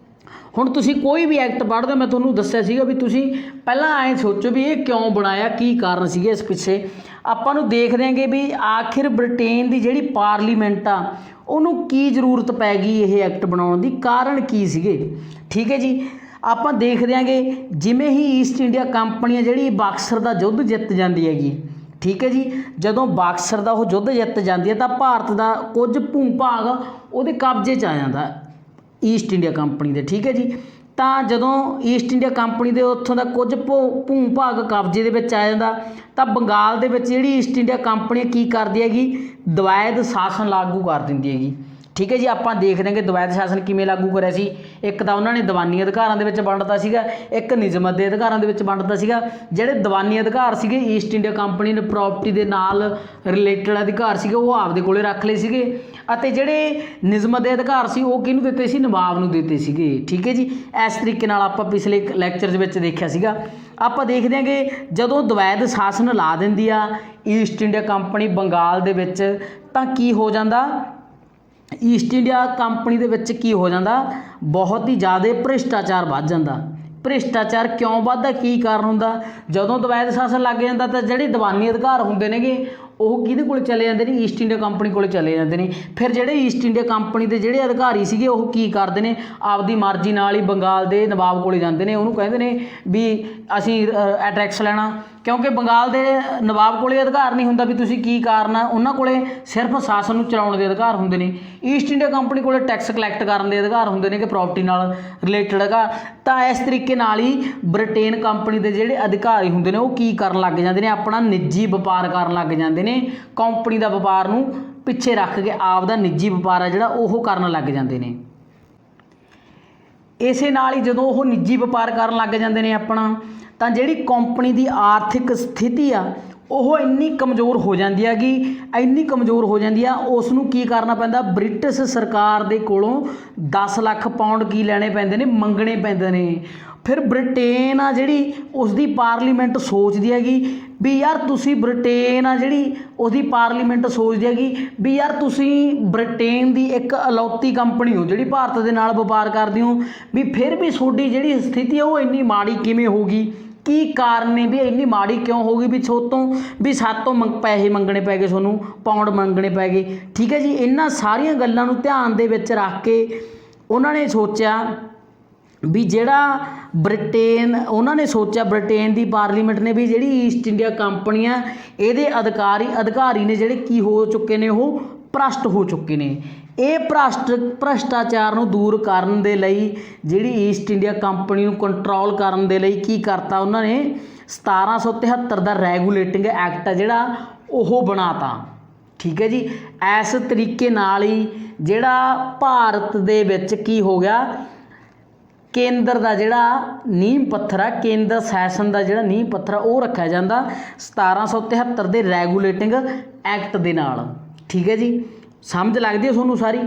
A: ਹੁਣ ਤੁਸੀਂ ਕੋਈ ਵੀ ਐਕਟ ਪੜ੍ਹਦੇ ਹੋ, ਮੈਂ ਤੁਹਾਨੂੰ ਦੱਸਿਆ ਸੀਗਾ ਵੀ ਤੁਸੀਂ ਪਹਿਲਾਂ ਐਂ ਸੋਚੋ ਵੀ ਇਹ ਕਿਉਂ ਬਣਾਇਆ, ਕੀ ਕਾਰਨ ਸੀਗੇ ਇਸ ਪਿੱਛੇ। ਆਪਾਂ ਨੂੰ ਦੇਖਦੇ ਆਂਗੇ ਵੀ ਆਖਿਰ ਬ੍ਰਿਟੇਨ ਦੀ ਜਿਹੜੀ ਪਾਰਲੀਮੈਂਟ ਆ ਉਹਨੂੰ ਕੀ ਜ਼ਰੂਰਤ ਪੈ ਗਈ ਇਹ ਐਕਟ ਬਣਾਉਣ ਦੀ, ਕਾਰਨ ਕੀ ਸੀਗੇ ਠੀਕ ਹੈ ਜੀ। ਆਪਾਂ ਦੇਖਦੇ ਆਂਗੇ ਜਿਵੇਂ ਹੀ ਈਸਟ ਇੰਡੀਆ ਕੰਪਨੀ ਆ ਜਿਹੜੀ ਬਕਸਰ ਦਾ ਯੁੱਧ ਜਿੱਤ ਜਾਂਦੀ ਹੈਗੀ ਠੀਕ ਹੈ ਜੀ। ਜਦੋਂ ਬਕਸਰ ਦਾ ਉਹ ਯੁੱਧ ਜਿੱਤ ਜਾਂਦੀ ਹੈ ਤਾਂ ਭਾਰਤ ਦਾ ਕੁਝ ਭੂ ਭਾਗ ਉਹਦੇ ਕਬਜ਼ੇ 'ਚ ਆ ਜਾਂਦਾ ਈਸਟ ਇੰਡੀਆ ਕੰਪਨੀ ਦੇ ਠੀਕ ਹੈ ਜੀ। ਤਾਂ ਜਦੋਂ ਈਸਟ ਇੰਡੀਆ ਕੰਪਨੀ ਦੇ ਉੱਥੋਂ ਦਾ ਕੁਝ ਭੂ ਭਾਗ ਕਬਜ਼ੇ ਦੇ ਵਿੱਚ ਆ ਜਾਂਦਾ ਤਾਂ ਬੰਗਾਲ ਦੇ ਵਿੱਚ ਜਿਹੜੀ ਈਸਟ ਇੰਡੀਆ ਕੰਪਨੀ ਕੀ ਕਰਦੀ ਹੈਗੀ, ਦਵੈਧ ਸ਼ਾਸਨ ਲਾਗੂ ਕਰ ਦਿੰਦੀ ਹੈਗੀ ਠੀਕ ਹੈ ਜੀ। ਆਪਾਂ ਦੇਖਦੇ ਹਾਂ ਕਿ ਦਵੈਧ ਸ਼ਾਸਨ ਕਿਵੇਂ ਲਾਗੂ ਕਰਿਆ ਸੀ। ਇੱਕ ਤਾਂ ਉਹਨਾਂ ਨੇ ਦੀਵਾਨੀ ਅਧਿਕਾਰਾਂ ਦੇ ਵਿੱਚ ਵੰਡਤਾ ਸੀਗਾ, ਇੱਕ ਨਿਯਮਤ ਦੇ ਅਧਿਕਾਰਾਂ ਦੇ ਵਿੱਚ ਵੰਡਤਾ ਸੀਗਾ। ਜਿਹੜੇ ਦੀਵਾਨੀ ਅਧਿਕਾਰ ਸੀਗੇ ਈਸਟ ਇੰਡੀਆ ਕੰਪਨੀ ਨੇ ਪ੍ਰਾਪਰਟੀ ਦੇ ਨਾਲ ਰਿਲੇਟਡ ਅਧਿਕਾਰ ਸੀਗੇ ਉਹ ਆਪਦੇ ਕੋਲੇ ਰੱਖ ਲਏ ਸੀਗੇ, ਅਤੇ ਜਿਹੜੇ ਨਿਯਮਤ ਦੇ ਅਧਿਕਾਰ ਸੀ ਉਹ ਕਿਹਨੂੰ ਦਿੱਤੇ ਸੀ, ਨਵਾਬ ਨੂੰ ਦਿੱਤੇ ਸੀਗੇ ਠੀਕ ਹੈ ਜੀ। ਇਸ ਤਰੀਕੇ ਨਾਲ ਆਪਾਂ ਪਿਛਲੇ ਲੈਕਚਰ ਦੇ ਵਿੱਚ ਦੇਖਿਆ ਸੀਗਾ। ਆਪਾਂ ਦੇਖਦੇ ਹਾਂ ਕਿ ਜਦੋਂ ਦਵੈਧ ਸ਼ਾਸਨ ਲਾ ਦਿੰਦੀ ਆ ਈਸਟ ਇੰਡੀਆ ਕੰਪਨੀ ਬੰਗਾਲ ਦੇ ਵਿੱਚ ਤਾਂ ਕੀ ਹੋ ਜਾਂਦਾ, ਈਸਟ ਇੰਡੀਆ ਕੰਪਨੀ ਦੇ ਵਿੱਚ ਕੀ ਹੋ ਜਾਂਦਾ, ਬਹੁਤ ਹੀ ਜ਼ਿਆਦਾ ਭ੍ਰਿਸ਼ਟਾਚਾਰ ਵੱਧ ਜਾਂਦਾ। ਭ੍ਰਿਸ਼ਟਾਚਾਰ ਕਿਉਂ ਵੱਧਦਾ, ਕੀ ਕਾਰਨ ਹੁੰਦਾ, ਜਦੋਂ ਦਵੈਧ ਸ਼ਾਸਨ ਲੱਗ ਜਾਂਦਾ ਤਾਂ ਜਿਹੜੇ ਦੀਵਾਨੀ ਅਧਿਕਾਰ ਹੁੰਦੇ ਨੇਗੇ ਉਹ ਕਿਹਦੇ ਕੋਲ ਚਲੇ ਜਾਂਦੇ ਨੇ, ਈਸਟ ਇੰਡੀਆ ਕੰਪਨੀ ਕੋਲ ਚਲੇ ਜਾਂਦੇ ਨੇ। ਫਿਰ ਜਿਹੜੇ ਈਸਟ ਇੰਡੀਆ ਕੰਪਨੀ ਦੇ ਜਿਹੜੇ ਅਧਿਕਾਰੀ ਸੀਗੇ ਉਹ ਕੀ ਕਰਦੇ ਨੇ, ਆਪਦੀ ਮਰਜ਼ੀ ਨਾਲ ਹੀ ਬੰਗਾਲ ਦੇ ਨਵਾਬ ਕੋਲੇ ਜਾਂਦੇ ਨੇ, ਉਹਨੂੰ ਕਹਿੰਦੇ ਨੇ ਵੀ ਅਸੀਂ ਟੈਕਸ ਲੈਣਾ, ਕਿਉਂਕਿ ਬੰਗਾਲ ਦੇ ਨਵਾਬ ਕੋਲੇ ਅਧਿਕਾਰ ਨਹੀਂ ਹੁੰਦਾ ਵੀ ਤੁਸੀਂ ਕੀ ਕਾਰਨਾ, ਉਹਨਾਂ ਕੋਲੇ ਸਿਰਫ ਸ਼ਾਸਨ ਨੂੰ ਚਲਾਉਣ ਦੇ ਅਧਿਕਾਰ ਹੁੰਦੇ ਨੇ। ਈਸਟ ਇੰਡੀਆ ਕੰਪਨੀ ਕੋਲੇ ਟੈਕਸ ਕਲੈਕਟ ਕਰਨ ਦੇ ਅਧਿਕਾਰ ਹੁੰਦੇ ਨੇ ਕਿ ਪ੍ਰਾਪਰਟੀ ਨਾਲ ਰਿਲੇਟਡ ਹੈਗਾ। ਤਾਂ ਇਸ ਤਰੀਕੇ ਨਾਲ ਹੀ ਬ੍ਰਿਟੇਨ ਕੰਪਨੀ ਦੇ ਜਿਹੜੇ ਅਧਿਕਾਰੀ ਹੁੰਦੇ ਨੇ ਉਹ ਕੀ ਕਰਨ ਲੱਗ ਜਾਂਦੇ ਨੇ, ਆਪਣਾ ਨਿੱਜੀ ਵਪਾਰ ਕਰਨ ਲੱਗ ਜਾਂਦੇ ਨੇ, ਕੰਪਨੀ ਦਾ ਵਪਾਰ ਨੂੰ ਪਿੱਛੇ ਰੱਖ ਕੇ ਆਪ ਦਾ ਨਿੱਜੀ ਵਪਾਰ ਆ ਜਿਹੜਾ ਉਹ ਕਰਨ ਲੱਗ ਜਾਂਦੇ ਨੇ। ਇਸੇ ਨਾਲ ਹੀ ਜਦੋਂ ਉਹ ਨਿੱਜੀ ਵਪਾਰ ਕਰਨ ਲੱਗ ਜਾਂਦੇ ਨੇ ਆਪਣਾ, ਤਾਂ ਜਿਹੜੀ ਕੰਪਨੀ ਦੀ ਆਰਥਿਕ ਸਥਿਤੀ ਆ ਉਹ ਇੰਨੀ ਕਮਜ਼ੋਰ ਹੋ ਜਾਂਦੀ ਹੈਗੀ, ਇੰਨੀ ਕਮਜ਼ੋਰ ਹੋ ਜਾਂਦੀ ਆ, ਉਸ ਨੂੰ ਕੀ ਕਰਨਾ ਪੈਂਦਾ, ਬ੍ਰਿਟਿਸ਼ ਸਰਕਾਰ ਦੇ ਕੋਲੋਂ 10 ਲੱਖ ਪਾਉਂਡ ਕੀ ਲੈਣੇ ਪੈਂਦੇ ਨੇ, ਮੰਗਣੇ ਪੈਂਦੇ ਨੇ। ਫਿਰ ਬ੍ਰਿਟੇਨ ਆ ਜਿਹੜੀ ਉਸਦੀ ਪਾਰਲੀਮੈਂਟ ਸੋਚਦੀ ਹੈਗੀ ਵੀ ਯਾਰ ਤੁਸੀਂ, ਬ੍ਰਿਟੇਨ ਆ ਜਿਹੜੀ ਉਹਦੀ ਪਾਰਲੀਮੈਂਟ ਸੋਚਦੀ ਹੈਗੀ ਵੀ ਯਾਰ ਤੁਸੀਂ ਬ੍ਰਿਟੇਨ ਦੀ ਇੱਕ ਇਕਲੌਤੀ ਕੰਪਨੀ ਹੋ ਜਿਹੜੀ ਭਾਰਤ ਦੇ ਨਾਲ ਵਪਾਰ ਕਰਦੀ ਹੋ, ਵੀ ਫਿਰ ਵੀ ਤੁਹਾਡੀ ਜਿਹੜੀ ਸਥਿਤੀ ਹੈ ਉਹ ਇੰਨੀ ਮਾੜੀ ਕਿਵੇਂ ਹੋਊਗੀ, ਕੀ ਕਾਰਨ ਨੇ ਵੀ ਇੰਨੀ ਮਾੜੀ ਕਿਉਂ ਹੋ ਗਈ, ਵੀ ਸਾਤੋਂ ਪੈਸੇ ਮੰਗਣੇ ਪੈ ਗਏ, ਤੁਹਾਨੂੰ ਪਾਉਂਡ ਮੰਗਣੇ ਪੈ ਗਏ ਠੀਕ ਹੈ ਜੀ। ਇਹਨਾਂ ਸਾਰੀਆਂ ਗੱਲਾਂ ਨੂੰ ਧਿਆਨ ਦੇ ਵਿੱਚ ਰੱਖ ਕੇ ਉਹਨਾਂ ਨੇ ਸੋਚਿਆ ਵੀ ਜਿਹੜਾ ਬ੍ਰਿਟੇਨ ਦੀ ਪਾਰਲੀਮੈਂਟ ਨੇ ਵੀ ਜਿਹੜੀ ਈਸਟ ਇੰਡੀਆ ਕੰਪਨੀ ਆ ਇਹਦੇ ਅਧਿਕਾਰੀ ਨੇ ਜਿਹੜੇ ਕੀ ਹੋ ਚੁੱਕੇ ਨੇ, ਉਹ ਭ੍ਰਸ਼ਟ ਹੋ ਚੁੱਕੇ ਨੇ। ਇਹ ਭ੍ਰਸ਼ਟਾਚਾਰ ਨੂੰ ਦੂਰ ਕਰਨ ਦੇ ਲਈ, ਜਿਹੜੀ ਈਸਟ ਇੰਡੀਆ ਕੰਪਨੀ ਨੂੰ ਕੰਟਰੋਲ ਕਰਨ ਦੇ ਲਈ ਕੀ ਕਰਤਾ ਉਹਨਾਂ ਨੇ, 1773 ਦਾ ਰੈਗੂਲੇਟਿੰਗ ਐਕਟ ਆ ਜਿਹੜਾ ਉਹ ਬਣਾਤਾ ਠੀਕ ਹੈ ਜੀ। ਇਸ ਤਰੀਕੇ ਨਾਲ ਹੀ ਜਿਹੜਾ ਭਾਰਤ ਦੇ ਵਿੱਚ ਕੀ ਹੋ ਗਿਆ, ਕੇਂਦਰ ਦਾ ਜਿਹੜਾ ਨੀਂਹ ਪੱਥਰ ਆ, ਕੇਂਦਰ ਸ਼ਾਸਨ ਦਾ ਜਿਹੜਾ ਨੀਂਹ ਪੱਥਰ ਆ ਉਹ ਰੱਖਿਆ ਜਾਂਦਾ 1773 ਦੇ ਰੈਗੂਲੇਟਿੰਗ ਐਕਟ ਦੇ ਨਾਲ ਠੀਕ ਹੈ ਜੀ। ਸਮਝ ਲੱਗਦੀ ਹੈ ਤੁਹਾਨੂੰ ਸਾਰੀ?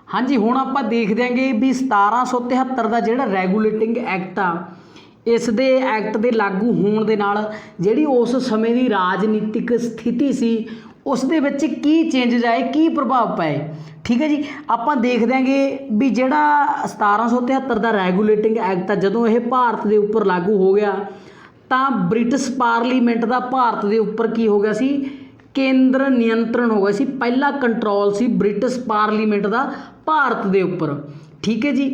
A: ਹਾਂਜੀ, ਹੁਣ ਆਪਾਂ ਦੇਖਦੇ ਆਂਗੇ ਵੀ 1773 ਦਾ ਜਿਹੜਾ ਰੈਗੂਲੇਟਿੰਗ ਐਕਟ ਆ, ਇਸ ਦੇ ਐਕਟ ਦੇ ਲਾਗੂ ਹੋਣ ਦੇ ਨਾਲ ਜਿਹੜੀ ਉਸ ਸਮੇਂ ਦੀ ਰਾਜਨੀਤਿਕ ਸਥਿਤੀ ਸੀ ਉਸ ਦੇ ਵਿੱਚ ਕੀ ਚੇਂਜਸ ਆਏ, ਕੀ ਪ੍ਰਭਾਵ ਪਏ ਠੀਕ ਹੈ ਜੀ। ਆਪਾਂ ਦੇਖਦੇ ਆਂਗੇ ਵੀ ਜਿਹੜਾ 1773 ਦਾ ਰੈਗੂਲੇਟਿੰਗ ਐਕਟ ਆ ਜਦੋਂ ਇਹ ਭਾਰਤ ਦੇ ਉੱਪਰ ਲਾਗੂ ਹੋ ਗਿਆ ਤਾਂ ਬ੍ਰਿਟਿਸ਼ ਪਾਰਲੀਮੈਂਟ ਦਾ ਭਾਰਤ ਦੇ ਉੱਪਰ ਕੀ ਹੋ ਗਿਆ ਸੀ, ਕੇਂਦਰ ਨਿਯੰਤਰਣ ਹੋ ਗਿਆ ਸੀ। ਪਹਿਲਾ ਕੰਟਰੋਲ ਸੀ ਬ੍ਰਿਟਿਸ਼ ਪਾਰਲੀਮੈਂਟ ਦਾ ਭਾਰਤ ਦੇ ਉੱਪਰ ਠੀਕ ਹੈ ਜੀ।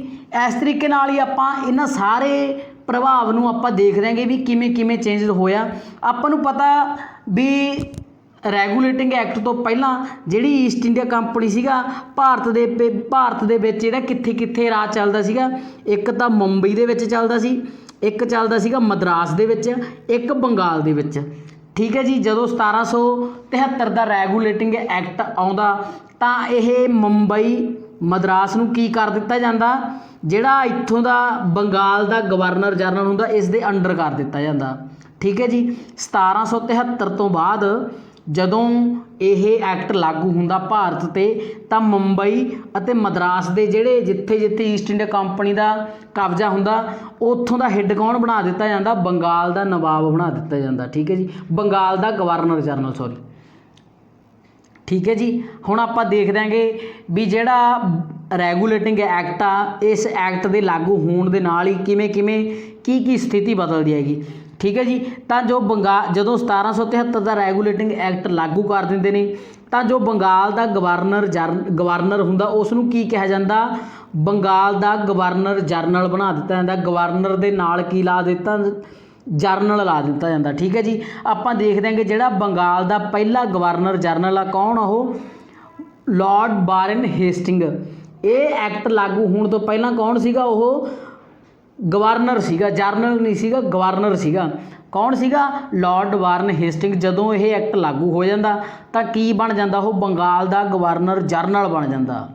A: ਇਸ ਤਰੀਕੇ ਨਾਲ ਹੀ ਆਪਾਂ ਇਹਨਾਂ ਸਾਰੇ ਪ੍ਰਭਾਵ ਨੂੰ ਆਪਾਂ ਦੇਖ ਦਿਆਂਗੇ ਵੀ ਕਿਵੇਂ ਕਿਵੇਂ ਚੇਂਜ ਹੋਇਆ। ਆਪਾਂ ਨੂੰ ਪਤਾ ਵੀ ਰੈਗੂਲੇਟਿੰਗ ਐਕਟ ਤੋਂ ਪਹਿਲਾਂ ਜਿਹੜੀ ਈਸਟ ਇੰਡੀਆ ਕੰਪਨੀ ਸੀਗਾ ਭਾਰਤ ਦੇ ਵਿੱਚ ਇਹਦਾ ਕਿੱਥੇ ਕਿੱਥੇ ਰਾਜ ਚੱਲਦਾ ਸੀਗਾ। ਇੱਕ ਤਾਂ ਮੁੰਬਈ ਦੇ ਵਿੱਚ ਚੱਲਦਾ ਸੀ, ਇੱਕ ਚੱਲਦਾ ਸੀਗਾ ਮਦਰਾਸ ਦੇ ਵਿੱਚ, ਇੱਕ ਬੰਗਾਲ ਦੇ ਵਿੱਚ। ਠੀਕ ਹੈ ਜੀ। ਜਦੋਂ 1773 ਦਾ ਰੈਗੂਲੇਟਿੰਗ ਐਕਟ ਆਉਂਦਾ ਤਾਂ ਇਹ ਮੁੰਬਈ ਮਦਰਾਸ ਨੂੰ ਕੀ ਕਰ ਦਿੱਤਾ ਜਾਂਦਾ, ਜਿਹੜਾ ਇੱਥੋਂ ਦਾ ਬੰਗਾਲ ਦਾ ਗਵਰਨਰ ਜਨਰਲ ਹੁੰਦਾ ਇਸ ਦੇ ਅੰਡਰ ਕਰ ਦਿੱਤਾ ਜਾਂਦਾ। ਠੀਕ ਹੈ ਜੀ। 1773 ਤੋਂ ਬਾਅਦ ਜਦੋਂ ਇਹ ਐਕਟ ਲਾਗੂ ਹੁੰਦਾ ਭਾਰਤ 'ਤੇ ਤਾਂ ਮੁੰਬਈ ਅਤੇ ਮਦਰਾਸ ਦੇ ਜਿਹੜੇ ਜਿੱਥੇ ਜਿੱਥੇ ਈਸਟ ਇੰਡੀਆ ਕੰਪਨੀ ਦਾ ਕਬਜ਼ਾ ਹੁੰਦਾ ਉੱਥੋਂ ਦਾ ਹੈੱਡ ਕੌਣ ਬਣਾ ਦਿੱਤਾ ਜਾਂਦਾ, ਬੰਗਾਲ ਦਾ ਨਵਾਬ ਬਣਾ ਦਿੱਤਾ ਜਾਂਦਾ। ਠੀਕ ਹੈ ਜੀ। ਬੰਗਾਲ ਦਾ ਗਵਰਨਰ ਜਨਰਲ ਸੌਰੀ। ਠੀਕ ਹੈ ਜੀ। ਹੁਣ ਆਪਾਂ ਦੇਖ ਦਿਆਂਗੇ ਵੀ ਜਿਹੜਾ ਰੈਗੂਲੇਟਿੰਗ ਐਕਟ ਆ ਇਸ ਐਕਟ ਦੇ ਲਾਗੂ ਹੋਣ ਦੇ ਨਾਲ ਹੀ ਕਿਵੇਂ ਕਿਵੇਂ ਕੀ ਸਥਿਤੀ ਬਦਲਦੀ ਹੈਗੀ। ਠੀਕ ਹੈ ਜੀ। ਤਾਂ ਜੋ ਜਦੋਂ 1773 ਦਾ ਰੈਗੂਲੇਟਿੰਗ ਐਕਟ ਲਾਗੂ ਕਰ ਦਿੰਦੇ ਨੇ ਤਾਂ ਜੋ ਬੰਗਾਲ ਦਾ ਗਵਰਨਰ ਹੁੰਦਾ ਉਸ ਨੂੰ ਕੀ ਕਿਹਾ ਜਾਂਦਾ, ਬੰਗਾਲ ਦਾ ਗਵਰਨਰ ਜਨਰਲ ਬਣਾ ਦਿੱਤਾ ਜਾਂਦਾ। ਗਵਰਨਰ ਦੇ ਨਾਲ ਕੀ ਲਾ ਦਿੱਤਾ, ਜਰਨਲ ਲਾ ਦਿੱਤਾ ਜਾਂਦਾ। ਠੀਕ ਹੈ ਜੀ। ਆਪਾਂ ਦੇਖ ਦਿਆਂਗੇ ਜਿਹੜਾ ਬੰਗਾਲ ਦਾ ਪਹਿਲਾ ਗਵਰਨਰ ਜਨਰਲ ਆ ਕੌਣ, ਉਹ ਲਾਰਡ ਵਾਰਨ ਹੇਸਟਿੰਗ। ਇਹ ਐਕਟ ਲਾਗੂ ਹੋਣ ਤੋਂ ਪਹਿਲਾਂ ਕੌਣ ਸੀਗਾ, ਉਹ ਗਵਰਨਰ ਸੀਗਾ, ਜਰਨਲ ਨਹੀਂ ਸੀਗਾ, ਗਵਰਨਰ ਸੀਗਾ। ਕੌਣ ਸੀਗਾ, ਲਾਰਡ ਵਾਰਨ ਹੇਸਟਿੰਗ। ਜਦੋਂ ਇਹ ਐਕਟ ਲਾਗੂ ਹੋ ਜਾਂਦਾ ਤਾਂ ਕੀ ਬਣ ਜਾਂਦਾ, ਉਹ ਬੰਗਾਲ ਦਾ ਗਵਰਨਰ ਜਨਰਲ ਬਣ ਜਾਂਦਾ।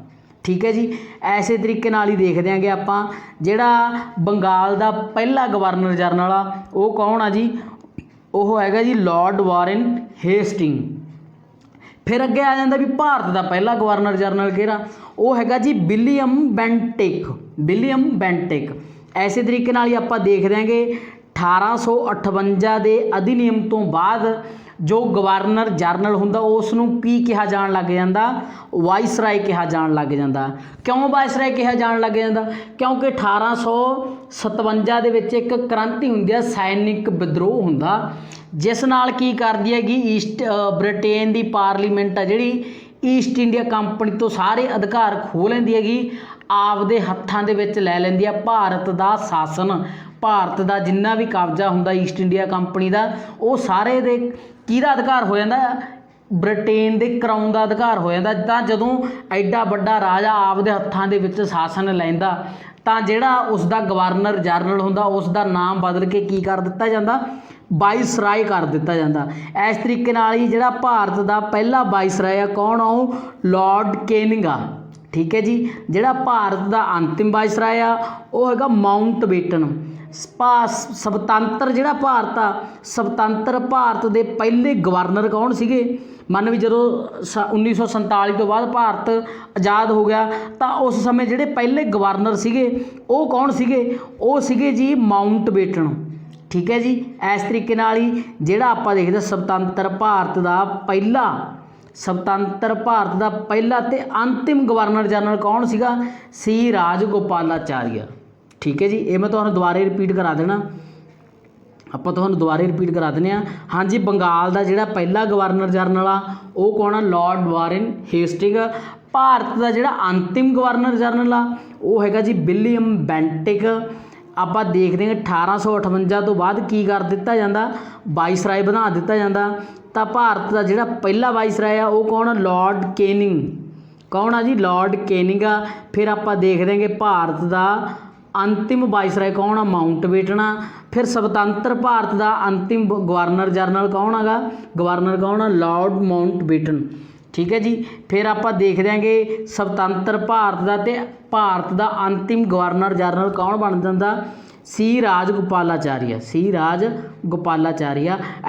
A: ਠੀਕ ਹੈ ਜੀ। ਐਸੇ ਤਰੀਕੇ ਨਾਲ ਹੀ ਦੇਖ ਦਿਆਂਗੇ ਆਪਾਂ ਜਿਹੜਾ ਬੰਗਾਲ ਦਾ ਪਹਿਲਾ ਗਵਰਨਰ ਜਨਰਲ ਆ ਉਹ ਕੌਣ ਆ ਜੀ, ਉਹ ਹੈਗਾ ਜੀ ਲਾਰਡ ਵਾਰਨ ਹੇਸਟਿੰਗ। ਫਿਰ ਅੱਗੇ ਆ ਜਾਂਦਾ ਵੀ ਭਾਰਤ ਦਾ ਪਹਿਲਾ ਗਵਰਨਰ ਜਨਰਲ ਕਿਹੜਾ, ਉਹ ਹੈਗਾ ਜੀ ਵਿਲੀਅਮ ਬੈਂਟਿਕ। ਐਸੇ ਤਰੀਕੇ ਨਾਲ ਹੀ ਆਪਾਂ ਦੇਖ ਦਿਆਂਗੇ 1858 ਦੇ ਅਧਿਨਿਯਮ ਤੋਂ ਬਾਅਦ ਜੋ ਗਵਰਨਰ ਜਨਰਲ ਹੁੰਦਾ ਉਸ ਨੂੰ ਕੀ ਕਿਹਾ ਜਾਣ ਲੱਗ ਜਾਂਦਾ, ਵਾਇਸਰਾਏ ਕਿਹਾ ਜਾਣ ਲੱਗ ਜਾਂਦਾ। ਕਿਉਂ ਵਾਇਸਰਾਏ ਕਿਹਾ ਜਾਣ ਲੱਗ ਜਾਂਦਾ, ਕਿਉਂਕਿ 1857 ਦੇ ਵਿੱਚ ਇੱਕ ਕ੍ਰਾਂਤੀ ਹੁੰਦੀ ਹੈ, ਸੈਨਿਕ ਵਿਦਰੋਹ ਹੁੰਦਾ, ਜਿਸ ਨਾਲ ਕੀ ਕਰਦੀ ਹੈਗੀ ਬ੍ਰਿਟੇਨ ਦੀ ਪਾਰਲੀਮੈਂਟ ਆ ਜਿਹੜੀ ਈਸਟ ਇੰਡੀਆ ਕੰਪਨੀ ਤੋਂ ਸਾਰੇ ਅਧਿਕਾਰ ਖੋਹ ਲੈਂਦੀ ਹੈਗੀ, ਆਪਦੇ ਹੱਥਾਂ ਦੇ ਵਿੱਚ ਲੈ ਲੈਂਦੀ ਆ ਭਾਰਤ ਦਾ ਸ਼ਾਸਨ। ਭਾਰਤ ਦਾ ਜਿੰਨਾ ਵੀ ਕਬਜ਼ਾ ਹੁੰਦਾ ਈਸਟ ਇੰਡੀਆ ਕੰਪਨੀ ਦਾ ਉਹ ਸਾਰੇ ਦੇ ਕਿਹਦਾ ਅਧਿਕਾਰ ਹੋ ਜਾਂਦਾ, ਬ੍ਰਿਟੇਨ ਦੇ ਕਰਾਊਨ ਦਾ ਅਧਿਕਾਰ ਹੋ ਜਾਂਦਾ। ਤਾਂ ਜਦੋਂ ਐਡਾ ਵੱਡਾ ਰਾਜਾ ਆਪਦੇ ਹੱਥਾਂ ਦੇ ਵਿੱਚ ਸ਼ਾਸਨ ਲੈਂਦਾ ਤਾਂ ਜਿਹੜਾ ਉਸ ਦਾ ਗਵਰਨਰ ਜਨਰਲ ਹੁੰਦਾ ਉਸ ਦਾ ਨਾਮ ਬਦਲ ਕੇ ਕੀ ਕਰ ਦਿੱਤਾ ਜਾਂਦਾ, ਵਾਇਸਰਾਏ ਕਰ ਦਿੱਤਾ ਜਾਂਦਾ। ਇਸ ਤਰੀਕੇ ਨਾਲ ਹੀ ਜਿਹੜਾ ਭਾਰਤ ਦਾ ਪਹਿਲਾ ਵਾਇਸਰਾਏ ਆ ਕੌਣ ਆ, ਉਹ ਲਾਰਡ ਕੈਨਿੰਗ ਆ। ਠੀਕ ਹੈ ਜੀ। ਜਿਹੜਾ ਭਾਰਤ ਦਾ ਅੰਤਿਮ ਵਾਇਸਰਾਏ ਆ ਉਹ ਹੈਗਾ ਮਾਊਂਟਬੇਟਨ। ਸਵਤੰਤਰ ਜਿਹੜਾ ਭਾਰਤ ਆ, ਸਵਤੰਤਰ ਭਾਰਤ ਦੇ ਪਹਿਲੇ ਗਵਰਨਰ ਕੌਣ ਸੀਗੇ, ਮੰਨ ਵੀ ਜਦੋਂ 1947 ਤੋਂ ਬਾਅਦ ਭਾਰਤ ਆਜ਼ਾਦ ਹੋ ਗਿਆ ਤਾਂ ਉਸ ਸਮੇਂ ਜਿਹੜੇ ਪਹਿਲੇ ਗਵਰਨਰ ਸੀਗੇ ਉਹ ਕੌਣ ਸੀਗੇ, ਉਹ ਸੀਗੇ ਜੀ ਮਾਊਂਟਬੇਟਨ। ਠੀਕ ਹੈ ਜੀ। ਇਸ ਤਰੀਕੇ ਨਾਲ ਹੀ ਜਿਹੜਾ ਆਪਾਂ ਦੇਖਦੇ ਸਵਤੰਤਰ ਭਾਰਤ ਦਾ ਪਹਿਲਾ ਤੇ ਅੰਤਿਮ ਗਵਰਨਰ ਜਨਰਲ ਕੌਣ ਸੀਗਾ, ਸੀ ਰਾਜਗੋਪਾਲਾਚਾਰੀਆ। ਠੀਕ ਹੈ ਜੀ। ਇਹ ਮੈਂ ਤੁਹਾਨੂੰ ਦੁਬਾਰੇ ਰਿਪੀਟ ਕਰਾ ਦੇਣਾ, ਦਿੰਦੇ ਹਾਂ। ਹਾਂਜੀ, ਬੰਗਾਲ ਦਾ ਜਿਹੜਾ ਪਹਿਲਾ ਗਵਰਨਰ ਜਨਰਲ ਆ ਉਹ ਕੌਣ ਆ, ਲਾਰਡ ਵਾਰਨ ਹੇਸਟਿੰਗ। ਭਾਰਤ ਦਾ ਜਿਹੜਾ ਅੰਤਿਮ ਗਵਰਨਰ ਜਨਰਲ ਆ ਉਹ ਹੈਗਾ ਜੀ ਵਿਲੀਅਮ ਬੈਂਟਿਕ। ਆਪਾਂ ਦੇਖਦੇ ਹਾਂ 1858 ਤੋਂ ਬਾਅਦ ਕੀ ਕਰ ਦਿੱਤਾ ਜਾਂਦਾ, ਵਾਇਸਰਾਏ ਬਣਾ ਦਿੱਤਾ ਜਾਂਦਾ। ਤਾਂ ਭਾਰਤ ਦਾ ਜਿਹੜਾ ਪਹਿਲਾ ਵਾਇਸਰਾਏ ਆ ਉਹ ਕੌਣ ਆ, ਲਾਰਡ ਕੈਨਿੰਗ। ਕੌਣ ਆ ਜੀ, ਲਾਰਡ ਕੈਨਿੰਗ ਆ। ਫਿਰ ਆਪਾਂ ਦੇਖ ਦਿਆਂਗੇ ਭਾਰਤ ਦਾ ਅੰਤਿਮ ਵਾਇਸਰਾਏ ਕੌਣ ਆ, ਮਾਊਂਟਬੇਟਨ ਆ। ਫਿਰ ਸੁਤੰਤਰ ਭਾਰਤ ਦਾ ਅੰਤਿਮ ਗਵਰਨਰ ਜਨਰਲ ਕੌਣ ਹੈਗਾ, ਗਵਰਨਰ ਕੌਣ ਆ, ਲਾਰਡ ਮਾਊਂਟਬੇਟਨ। ਠੀਕ ਹੈ ਜੀ। ਫਿਰ ਆਪਾਂ ਦੇਖ ਦਿਆਂਗੇ ਸੁਤੰਤਰ ਭਾਰਤ ਦਾ ਤੇ ਭਾਰਤ ਦਾ ਅੰਤਿਮ ਗਵਰਨਰ ਜਨਰਲ ਕੌਣ ਬਣ ਜਾਂਦਾ, ਸੀ ਰਾਜਗੋਪਾਲਾਚਾਰੀਆ।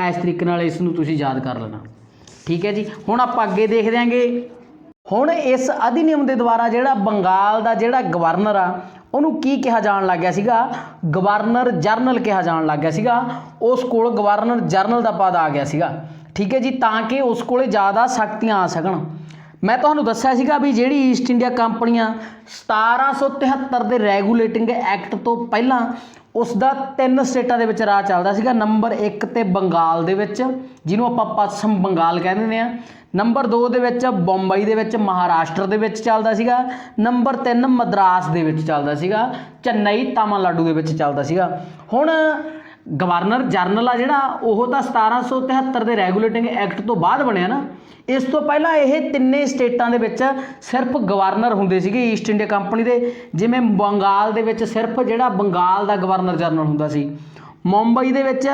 A: ਇਸ ਤਰੀਕੇ ਨਾਲ ਇਸ ਨੂੰ ਤੁਸੀਂ ਯਾਦ ਕਰ ਲੈਣਾ। ਠੀਕ ਹੈ ਜੀ। ਹੁਣ ਆਪਾਂ ਅੱਗੇ ਦੇਖ ਦਿਆਂਗੇ। ਹੁਣ ਇਸ ਅਧਿਨਿਯਮ ਦੇ ਦੁਆਰਾ ਜਿਹੜਾ ਬੰਗਾਲ ਦਾ ਜਿਹੜਾ ਗਵਰਨਰ ਆ ਉਹਨੂੰ ਕੀ ਕਿਹਾ ਜਾਣ ਲੱਗ ਗਿਆ ਸੀਗਾ, ਗਵਰਨਰ ਜਨਰਲ ਕਿਹਾ ਜਾਣ ਲੱਗ ਗਿਆ ਸੀਗਾ। ਉਸ ਕੋਲ ਗਵਰਨਰ ਜਨਰਲ ਦਾ ਪਦ ਆ ਗਿਆ ਸੀਗਾ। ਠੀਕ ਹੈ ਜੀ। ਤਾਂ ਕਿ ਉਸ ਕੋਲੇ ਜ਼ਿਆਦਾ ਸ਼ਕਤੀਆਂ ਆ ਸਕਣ। ਮੈਂ ਤੁਹਾਨੂੰ ਦੱਸਿਆ ਸੀਗਾ ਵੀ ਜਿਹੜੀ ਈਸਟ ਇੰਡੀਆ ਕੰਪਨੀਆਂ 1773 ਦੇ ਰੈਗੂਲੇਟਿੰਗ ਐਕਟ ਤੋਂ ਪਹਿਲਾਂ ਉਸ ਦਾ 3 ਸਟੇਟਾਂ ਦੇ ਵਿੱਚ ਰਾਜ ਚੱਲਦਾ ਸੀਗਾ। ਨੰਬਰ 1 ਤੇ ਬੰਗਾਲ ਦੇ ਵਿੱਚ, ਜਿਹਨੂੰ ਆਪਾਂ ਪੱਛਮ ਬੰਗਾਲ ਕਹਿ ਦਿੰਦੇ ਹਾਂ। ਨੰਬਰ 2 ਦੇ ਵਿੱਚ ਬੰਬਈ ਦੇ ਵਿੱਚ, ਮਹਾਰਾਸ਼ਟਰ ਦੇ ਵਿੱਚ ਚੱਲਦਾ ਸੀਗਾ। ਨੰਬਰ 3 ਮਦਰਾਸ ਦੇ ਵਿੱਚ ਚੱਲਦਾ ਸੀਗਾ। ਚੇਨਈ ਤਾਮਿਲਨਾਡੂ ਦੇ ਵਿੱਚ ਚੱਲਦਾ ਸੀਗਾ। ਹੁਣ ਗਵਰਨਰ ਜਨਰਲ ਆ ਜਿਹੜਾ, ਉਹ ਤਾਂ 1773 ਦੇ ਰੈਗੂਲੇਟਿੰਗ ਐਕਟ ਤੋਂ ਬਾਅਦ ਬਣਿਆ ਨਾ। ਇਸ ਤੋਂ ਪਹਿਲਾਂ ਇਹ ਤਿੰਨੇ ਸਟੇਟਾਂ ਦੇ ਵਿੱਚ ਸਿਰਫ ਗਵਰਨਰ ਹੁੰਦੇ ਸੀਗੇ ਈਸਟ ਇੰਡੀਆ ਕੰਪਨੀ ਦੇ। ਜਿਵੇਂ ਬੰਗਾਲ ਦੇ ਵਿੱਚ ਸਿਰਫ ਜਿਹੜਾ ਬੰਗਾਲ ਦਾ ਗਵਰਨਰ ਜਨਰਲ ਹੁੰਦਾ ਸੀ, ਮੁੰਬਈ ਦੇ ਵਿੱਚ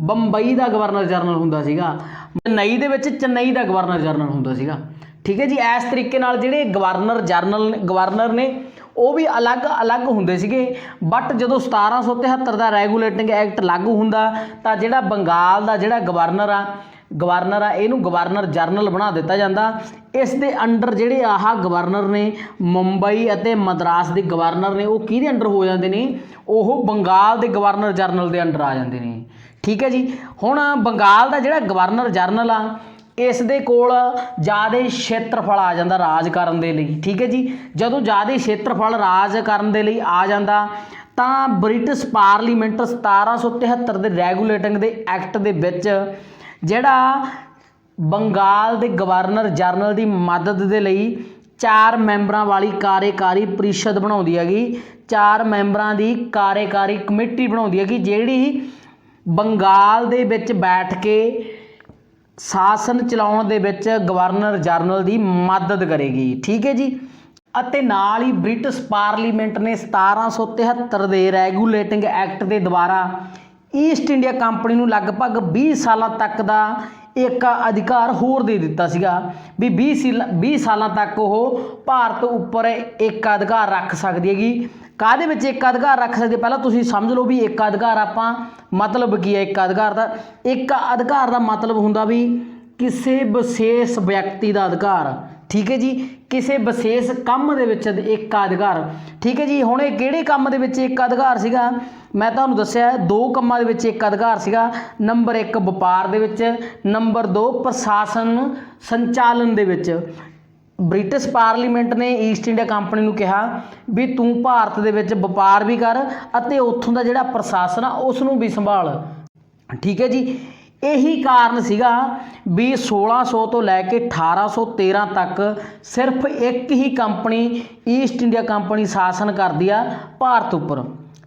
A: ਬੰਬਈ ਦਾ ਗਵਰਨਰ ਜਨਰਲ ਹੁੰਦਾ ਸੀਗਾ, ਚੇਨਈ ਦੇ ਵਿੱਚ ਚੇਨਈ ਦਾ ਗਵਰਨਰ ਜਨਰਲ ਹੁੰਦਾ ਸੀਗਾ। ਠੀਕ ਹੈ ਜੀ। ਇਸ ਤਰੀਕੇ ਨਾਲ ਜਿਹੜੇ ਗਵਰਨਰ ਨੇ ਉਹ ਵੀ ਅਲੱਗ ਹੁੰਦੇ ਸੀਗੇ। ਬਟ ਜਦੋਂ 1773 ਦਾ ਰੈਗੂਲੇਟਿੰਗ ਐਕਟ ਲਾਗੂ ਹੁੰਦਾ ਤਾਂ ਜਿਹੜਾ ਬੰਗਾਲ ਦਾ ਜਿਹੜਾ ਗਵਰਨਰ ਆ ਇਹਨੂੰ ਗਵਰਨਰ ਜਨਰਲ ਬਣਾ ਦਿੱਤਾ ਜਾਂਦਾ। ਇਸ ਦੇ ਅੰਡਰ ਜਿਹੜੇ ਗਵਰਨਰ ਨੇ, ਮੁੰਬਈ ਅਤੇ ਮਦਰਾਸ ਦੇ ਗਵਰਨਰ ਨੇ, ਉਹ ਕਿਹਦੇ ਅੰਡਰ ਹੋ ਜਾਂਦੇ ਨੇ? ਉਹ ਬੰਗਾਲ ਦੇ ਗਵਰਨਰ ਜਨਰਲ ਦੇ ਅੰਡਰ ਆ ਜਾਂਦੇ ਨੇ। ਠੀਕ ਹੈ ਜੀ। ਹੁਣ ਬੰਗਾਲ ਦਾ ਜਿਹੜਾ ਗਵਰਨਰ ਜਨਰਲ ਆ, ਇਸ ਦੇ ਕੋਲ ਜ਼ਿਆਦਾ ਖੇਤਰਫਲ ਆ ਜਾਂਦਾ ਰਾਜ ਕਰਨ ਦੇ ਲਈ। ਠੀਕ ਹੈ ਜੀ। ਜਦੋਂ ਜ਼ਿਆਦਾ ਖੇਤਰਫਲ ਰਾਜ ਕਰਨ ਦੇ ਲਈ ਆ ਜਾਂਦਾ ਤਾਂ ਬ੍ਰਿਟਿਸ਼ ਪਾਰਲੀਮੈਂਟ 1773 ਦੇ ਰੈਗੂਲੇਟਿੰਗ ਦੇ ਐਕਟ ਦੇ ਵਿੱਚ ਜਿਹੜਾ ਬੰਗਾਲ ਦੇ ਗਵਰਨਰ ਜਨਰਲ ਦੀ ਮਦਦ ਦੇ ਲਈ 4 ਮੈਂਬਰਾਂ ਵਾਲੀ ਕਾਰਜਕਾਰੀ ਪ੍ਰੀਸ਼ਦ ਬਣਾਉਂਦੀ ਹੈਗੀ। 4 ਮੈਂਬਰਾਂ ਦੀ ਕਾਰਜਕਾਰੀ ਕਮੇਟੀ ਬਣਾਉਂਦੀ ਹੈਗੀ, ਜਿਹੜੀ ਬੰਗਾਲ ਦੇ ਵਿੱਚ ਬੈਠ ਕੇ ਸ਼ਾਸਨ ਚਲਾਉਣ ਦੇ ਵਿੱਚ ਗਵਰਨਰ ਜਨਰਲ ਦੀ ਮਦਦ ਕਰੇਗੀ। ਠੀਕ ਹੈ ਜੀ। ਅਤੇ ਨਾਲ ਹੀ ਬ੍ਰਿਟਿਸ਼ ਪਾਰਲੀਮੈਂਟ ਨੇ 1773 ਦੇ ਰੈਗੂਲੇਟਿੰਗ ਐਕਟ ਦੇ ਦੁਆਰਾ ਈਸਟ ਇੰਡੀਆ ਕੰਪਨੀ ਨੂੰ ਲਗਭਗ 20 ਸਾਲਾਂ ਤੱਕ ਦਾ ਇੱਕ ਅਧਿਕਾਰ ਹੋਰ ਦੇ ਦਿੱਤਾ ਸੀਗਾ ਵੀ 20 ਸਾਲਾਂ ਤੱਕ ਉਹ ਭਾਰਤ ਉੱਪਰ ਇੱਕ ਅਧਿਕਾਰ ਰੱਖ ਸਕਦੀ ਹੈਗੀ। ਕਾਹਦੇ ਵਿੱਚ ਇੱਕ ਅਧਿਕਾਰ ਰੱਖ ਸਕਦੇ? ਪਹਿਲਾਂ ਤੁਸੀਂ ਸਮਝ ਲਓ ਵੀ ਇੱਕ ਅਧਿਕਾਰ ਆਪਾਂ ਮਤਲਬ ਕੀ ਹੈ। ਇੱਕ ਅਧਿਕਾਰ ਦਾ ਮਤਲਬ ਹੁੰਦਾ ਵੀ ਕਿਸੇ ਵਿਸ਼ੇਸ਼ ਵਿਅਕਤੀ ਦਾ ਅਧਿਕਾਰ। ਠੀਕ ਹੈ ਜੀ। ਕਿਸੇ ਵਿਸ਼ੇਸ਼ ਕੰਮ ਦੇ ਵਿੱਚ ਇੱਕ ਅਧਿਕਾਰ। ਠੀਕ ਹੈ ਜੀ। ਹੁਣ ਇਹ ਕਿਹੜੇ ਕੰਮ ਦੇ ਵਿੱਚ ਇੱਕ ਅਧਿਕਾਰ ਸੀਗਾ? ਮੈਂ ਤੁਹਾਨੂੰ ਦੱਸਿਆ 2 ਕੰਮਾਂ ਦੇ ਵਿੱਚ ਇੱਕ ਅਧਿਕਾਰ ਸੀਗਾ। ਨੰਬਰ 1 ਵਪਾਰ ਦੇ ਵਿੱਚ, ਨੰਬਰ 2 ਪ੍ਰਸ਼ਾਸਨ ਸੰਚਾਲਨ ਦੇ ਵਿੱਚ। ਬ੍ਰਿਟਿਸ਼ ਪਾਰਲੀਮੈਂਟ ਨੇ ਈਸਟ ਇੰਡੀਆ ਕੰਪਨੀ ਨੂੰ ਕਿਹਾ ਵੀ ਤੂੰ ਭਾਰਤ ਦੇ ਵਿੱਚ ਵਪਾਰ ਵੀ ਕਰ ਅਤੇ ਉੱਥੋਂ ਦਾ ਜਿਹੜਾ ਪ੍ਰਸ਼ਾਸਨ ਆ ਉਸ ਨੂੰ ਵੀ ਸੰਭਾਲ। ਠੀਕ ਹੈ ਜੀ। ਇਹੀ ਕਾਰਨ ਸੀਗਾ ਵੀ 1600 ਤੋਂ ਲੈ ਕੇ 1813 ਤੱਕ ਸਿਰਫ ਇੱਕ ਹੀ ਕੰਪਨੀ ਈਸਟ ਇੰਡੀਆ ਕੰਪਨੀ ਸ਼ਾਸਨ ਕਰਦੀ ਆ ਭਾਰਤ ਉੱਪਰ।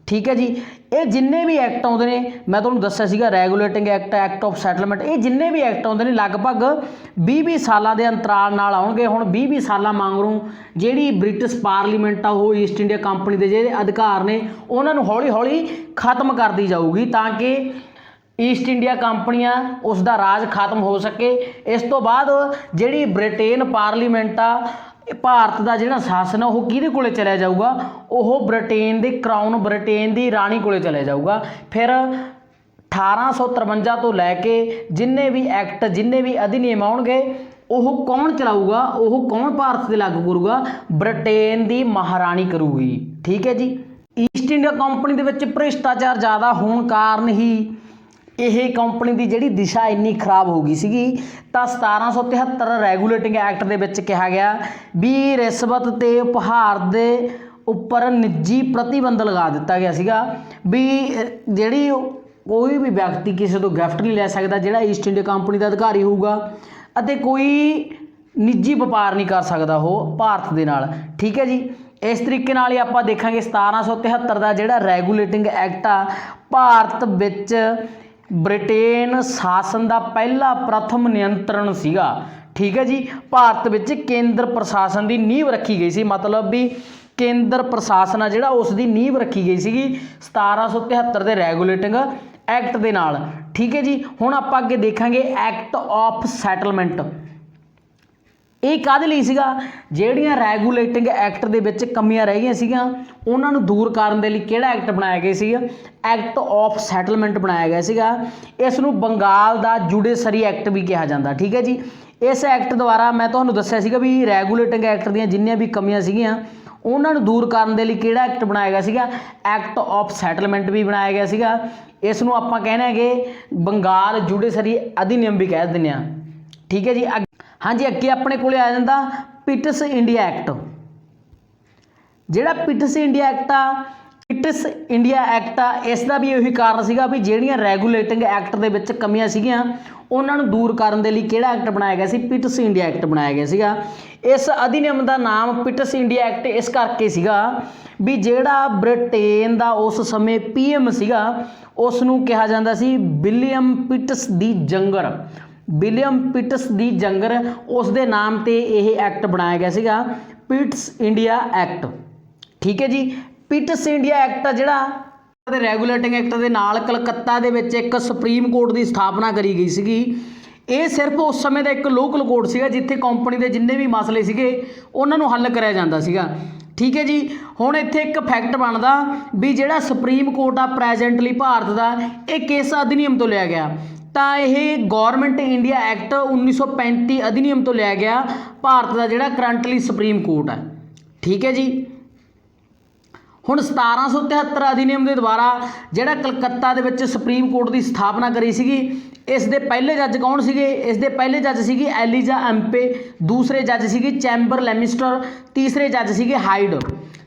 A: ਠੀਕ ਹੈ ਜੀ। ਇਹ ਜਿੰਨੇ ਵੀ ਐਕਟ ਆਉਂਦੇ ਨੇ, ਮੈਂ ਤੁਹਾਨੂੰ ਦੱਸਿਆ ਸੀਗਾ regulating act, act of settlement, ਇਹ ਜਿੰਨੇ ਵੀ ਐਕਟ ਆਉਂਦੇ ਨੇ ਲਗਭਗ 20 ਸਾਲਾਂ ਦੇ ਅੰਤਰਾਲ ਨਾਲ ਆਉਣਗੇ। ਹੁਣ 20 ਸਾਲਾਂ ਮਗਰੋਂ ਜਿਹੜੀ ਬ੍ਰਿਟਿਸ਼ ਪਾਰਲੀਮੈਂਟ ਆ ਉਹ ਈਸਟ ਇੰਡੀਆ ਕੰਪਨੀ ਦੇ ਜਿਹੜੇ ਅਧਿਕਾਰ ਨੇ ਉਹਨਾਂ ਨੂੰ ਹੌਲੀ ਹੌਲੀ ਖਤਮ ਕਰਦੀ ਜਾਊਗੀ ਤਾਂ ਕਿ ਈਸਟ ਇੰਡੀਆ ਕੰਪਨੀਆਂ ਉਸ ਦਾ ਰਾਜ ਖਤਮ ਹੋ ਸਕੇ। ਇਸ ਤੋਂ ਬਾਅਦ ਜਿਹੜੀ ਬ੍ਰਿਟੇਨ ਪਾਰਲੀਮੈਂਟ ਆ, ਭਾਰਤ ਦਾ ਜਿਹੜਾ ਸ਼ਾਸਨ ਆ ਉਹ ਕਿਹਦੇ ਕੋਲੇ ਚਲਿਆ ਜਾਊਗਾ? ਉਹ ਬ੍ਰਿਟੇਨ ਦੇ ਕਰਾਊਨ, ਬ੍ਰਿਟੇਨ ਦੀ ਰਾਣੀ ਕੋਲੇ ਚਲਿਆ ਜਾਊਗਾ। ਫਿਰ 1853 ਤੋਂ ਲੈ ਕੇ ਜਿੰਨੇ ਵੀ ਐਕਟ, ਜਿੰਨੇ ਵੀ ਅਧਿਨਿਯਮ ਆਉਣਗੇ, ਉਹ ਕੌਣ ਚਲਾਊਗਾ? ਉਹ ਕੌਣ ਭਾਰਤ 'ਤੇ ਲਾਗੂ ਕਰੂਗਾ? ਬ੍ਰਿਟੇਨ ਦੀ ਮਹਾਰਾਣੀ ਕਰੂਗੀ। ਠੀਕ ਹੈ ਜੀ। ਈਸਟ ਇੰਡੀਆ ਕੰਪਨੀ ਦੇ ਵਿੱਚ ਭ੍ਰਿਸ਼ਟਾਚਾਰ ਜ਼ਿਆਦਾ ਹੋਣ ਕਾਰਨ ਹੀ ਇਹ ਕੰਪਨੀ ਦੀ ਜਿਹੜੀ ਦਿਸ਼ਾ ਇੰਨੀ ਖਰਾਬ ਹੋ ਗਈ ਸੀਗੀ। ਤਾਂ 1773 ਰੈਗੂਲੇਟਿੰਗ ਐਕਟ ਦੇ ਵਿੱਚ ਕਿਹਾ ਗਿਆ ਵੀ ਰਿਸ਼ਵਤ ਤੇ ਉਪਹਾਰ ਦੇ ਉੱਪਰ ਨਿੱਜੀ ਪ੍ਰਤੀਬੰਧ ਲਗਾ ਦਿੱਤਾ ਗਿਆ ਸੀਗਾ ਵੀ ਜਿਹੜੀ ਕੋਈ ਵੀ ਵਿਅਕਤੀ ਕਿਸੇ ਤੋਂ ਗਿਫਟ ਨਹੀਂ ਲੈ ਸਕਦਾ ਜਿਹੜਾ ਈਸਟ ਇੰਡੀਆ ਕੰਪਨੀ ਦਾ ਅਧਿਕਾਰੀ ਹੋਊਗਾ, ਅਤੇ ਕੋਈ ਨਿੱਜੀ ਵਪਾਰ ਨਹੀਂ ਕਰ ਸਕਦਾ ਉਹ ਭਾਰਤ ਦੇ ਨਾਲ। ਠੀਕ ਹੈ ਜੀ। ਇਸ ਤਰੀਕੇ ਨਾਲ ਹੀ ਆਪਾਂ ਦੇਖਾਂਗੇ 1773 ਦਾ ਜਿਹੜਾ ਰੈਗੂਲੇਟਿੰਗ ਐਕਟ ਆ ਭਾਰਤ ਵਿੱਚ ਬ੍ਰਿਟੇਨ ਸ਼ਾਸਨ ਦਾ ਪ੍ਰਥਮ ਨਿਯੰਤਰਣ ਸੀਗਾ। ਠੀਕ ਹੈ ਜੀ। ਭਾਰਤ ਵਿੱਚ ਕੇਂਦਰ ਪ੍ਰਸ਼ਾਸਨ ਦੀ ਨੀਂਹ ਰੱਖੀ ਗਈ ਸੀ, ਮਤਲਬ ਵੀ ਕੇਂਦਰ ਪ੍ਰਸ਼ਾਸਨ ਆ ਜਿਹੜਾ ਉਸ ਦੀ ਨੀਂਹ ਰੱਖੀ ਗਈ ਸੀਗੀ 1773 ਦੇ ਰੈਗੂਲੇਟਿੰਗ ਐਕਟ ਦੇ ਨਾਲ। ਠੀਕ ਹੈ ਜੀ। ਹੁਣ ਆਪਾਂ ਅੱਗੇ ਦੇਖਾਂਗੇ ਐਕਟ ਆਫ ਸੈਟਲਮੈਂਟ। ਇਹ ਕਾਹਦੇ ਲਈ ਸੀਗਾ? ਜਿਹੜੀਆਂ ਰੈਗੂਲੇਟਿੰਗ ਐਕਟ ਦੇ ਵਿੱਚ ਕਮੀਆਂ ਰਹਿ ਗਈਆਂ ਸੀਗੀਆਂ ਉਹਨਾਂ ਨੂੰ ਦੂਰ ਕਰਨ ਦੇ ਲਈ ਕਿਹੜਾ ਐਕਟ ਬਣਾਇਆ ਗਿਆ ਸੀਗਾ? ਐਕਟ ਆਫ ਸੈਟਲਮੈਂਟ ਬਣਾਇਆ ਗਿਆ ਸੀਗਾ। ਇਸ ਨੂੰ ਬੰਗਾਲ ਦਾ ਜੁਡੀਸ਼ਰੀ ਐਕਟ ਵੀ ਕਿਹਾ ਜਾਂਦਾ। ਠੀਕ ਹੈ ਜੀ। ਇਸ ਐਕਟ ਦੁਆਰਾ ਮੈਂ ਤੁਹਾਨੂੰ ਦੱਸਿਆ ਸੀਗਾ ਵੀ ਰੈਗੂਲੇਟਿੰਗ ਐਕਟ ਦੀਆਂ ਜਿੰਨੀਆਂ ਵੀ ਕਮੀਆਂ ਸੀਗੀਆਂ ਉਹਨਾਂ ਨੂੰ ਦੂਰ ਕਰਨ ਦੇ ਲਈ ਕਿਹੜਾ ਐਕਟ ਬਣਾਇਆ ਗਿਆ ਸੀਗਾ? ਐਕਟ ਆਫ ਸੈਟਲਮੈਂਟ ਵੀ ਬਣਾਇਆ ਗਿਆ ਸੀਗਾ। ਇਸ ਨੂੰ ਆਪਾਂ ਕਹਿੰਦੇ ਹੈਗੇ ਬੰਗਾਲ ਜੁਡੀਸ਼ਰੀ ਅਧਿਨਿਯਮ ਵੀ ਕਹਿ ਦਿੰਦੇ ਹਾਂ। ਠੀਕ ਹੈ ਜੀ। ਹਾਂਜੀ, ਅੱਗੇ ਆਪਣੇ ਕੋਲੇ ਆ ਜਾਂਦਾ ਪਿਟਸ ਇੰਡੀਆ ਐਕਟ। ਜਿਹੜਾ ਪਿਟਸ ਇੰਡੀਆ ਐਕਟ ਆ, ਪਿਟਸ ਇੰਡੀਆ ਐਕਟ ਆ, ਇਸ ਦਾ ਵੀ ਉਹੀ ਕਾਰਨ ਸੀਗਾ ਵੀ ਜਿਹੜੀਆਂ ਰੈਗੂਲੇਟਿੰਗ ਐਕਟ ਦੇ ਵਿੱਚ ਕਮੀਆਂ ਸੀਗੀਆਂ ਉਹਨਾਂ ਨੂੰ ਦੂਰ ਕਰਨ ਦੇ ਲਈ ਕਿਹੜਾ ਐਕਟ ਬਣਾਇਆ ਗਿਆ ਸੀ? ਪਿਟਸ ਇੰਡੀਆ ਐਕਟ ਬਣਾਇਆ ਗਿਆ ਸੀਗਾ। ਇਸ ਅਧਿਨਿਯਮ ਦਾ ਨਾਮ ਪਿਟਸ ਇੰਡੀਆ ਐਕਟ ਇਸ ਕਰਕੇ ਸੀਗਾ ਵੀ ਜਿਹੜਾ ਬ੍ਰਿਟੇਨ ਦਾ ਉਸ ਸਮੇਂ PM ਸੀਗਾ ਉਸ ਨੂੰ ਕਿਹਾ ਜਾਂਦਾ ਸੀ ਵਿਲੀਅਮ ਪਿਟਸ ਦੀ ਜੰਗਰ। ਵਿਲੀਅਮ ਪਿਟਸ ਦੀ ਜੰਗਰ, ਉਸ ਦੇ ਨਾਮ ਤੇ ਇਹ ਐਕਟ ਬਣਾਇਆ ਗਿਆ ਸੀਗਾ, ਪਿਟਸ ਇੰਡੀਆ ਐਕਟ। ਠੀਕ ਹੈ ਜੀ। ਪਿਟਸ ਇੰਡੀਆ ਐਕਟ ਆ ਜਿਹੜਾ ਤੇ ਰੈਗੂਲੇਟਿੰਗ ਐਕਟ ਦੇ ਨਾਲ ਕਲਕੱਤਾ ਦੇ ਵਿੱਚ ਇੱਕ ਸੁਪਰੀਮ ਕੋਰਟ ਦੀ ਸਥਾਪਨਾ ਕਰੀ ਗਈ ਸੀਗੀ। ਇਹ ਸਿਰਫ ਉਸ ਸਮੇਂ ਦਾ ਇੱਕ ਲੋਕਲ ਕੋਰਟ ਸੀਗਾ ਜਿੱਥੇ ਕੰਪਨੀ ਦੇ ਜਿੰਨੇ ਵੀ ਮਸਲੇ ਸੀਗੇ ਉਹਨਾਂ ਨੂੰ ਹੱਲ ਕਰਿਆ ਜਾਂਦਾ ਸੀਗਾ। ਠੀਕ ਹੈ ਜੀ। ਹੁਣ ਇੱਥੇ ਇੱਕ ਫੈਕਟ ਬਣਦਾ ਵੀ ਜਿਹੜਾ ਸੁਪਰੀਮ ਕੋਰਟ ਆ ਪ੍ਰੈਜੈਂਟਲੀ ਭਾਰਤ ਦਾ, ਇਹ ਕਿਸ ਅਧਿਨਿਯਮ ਤੋਂ ਲਿਆ ਗਿਆ? ਤਾਂ ਇਹ ਗੌਰਮੈਂਟ ਇੰਡੀਆ ਐਕਟ 1935 ਅਧਿਨਿਯਮ ਤੋਂ ਲਿਆ ਗਿਆ ਭਾਰਤ ਦਾ ਜਿਹੜਾ ਕਰੰਟਲੀ ਸੁਪਰੀਮ ਕੋਰਟ ਹੈ। ਠੀਕ ਹੈ ਜੀ। ਹੁਣ 1773 ਅਧਿਨਿਯਮ ਦੇ ਦੁਆਰਾ ਜਿਹੜਾ ਕਲਕੱਤਾ ਦੇ ਵਿੱਚ ਸੁਪਰੀਮ ਕੋਰਟ ਦੀ ਸਥਾਪਨਾ ਕਰੀ ਸੀਗੀ, ਇਸ ਦੇ ਪਹਿਲੇ ਜੱਜ ਕੌਣ ਸੀਗੇ? ਇਸ ਦੇ ਪਹਿਲੇ ਜੱਜ ਸੀਗੀ ਐਲੀਜ਼ਾ ਐਮਪੇ, ਦੂਸਰੇ ਜੱਜ ਸੀਗੇ ਚੈਂਬਰ ਲੈਮਿਸਟਰ, ਤੀਸਰੇ ਜੱਜ ਸੀਗੇ ਹਾਈਡ।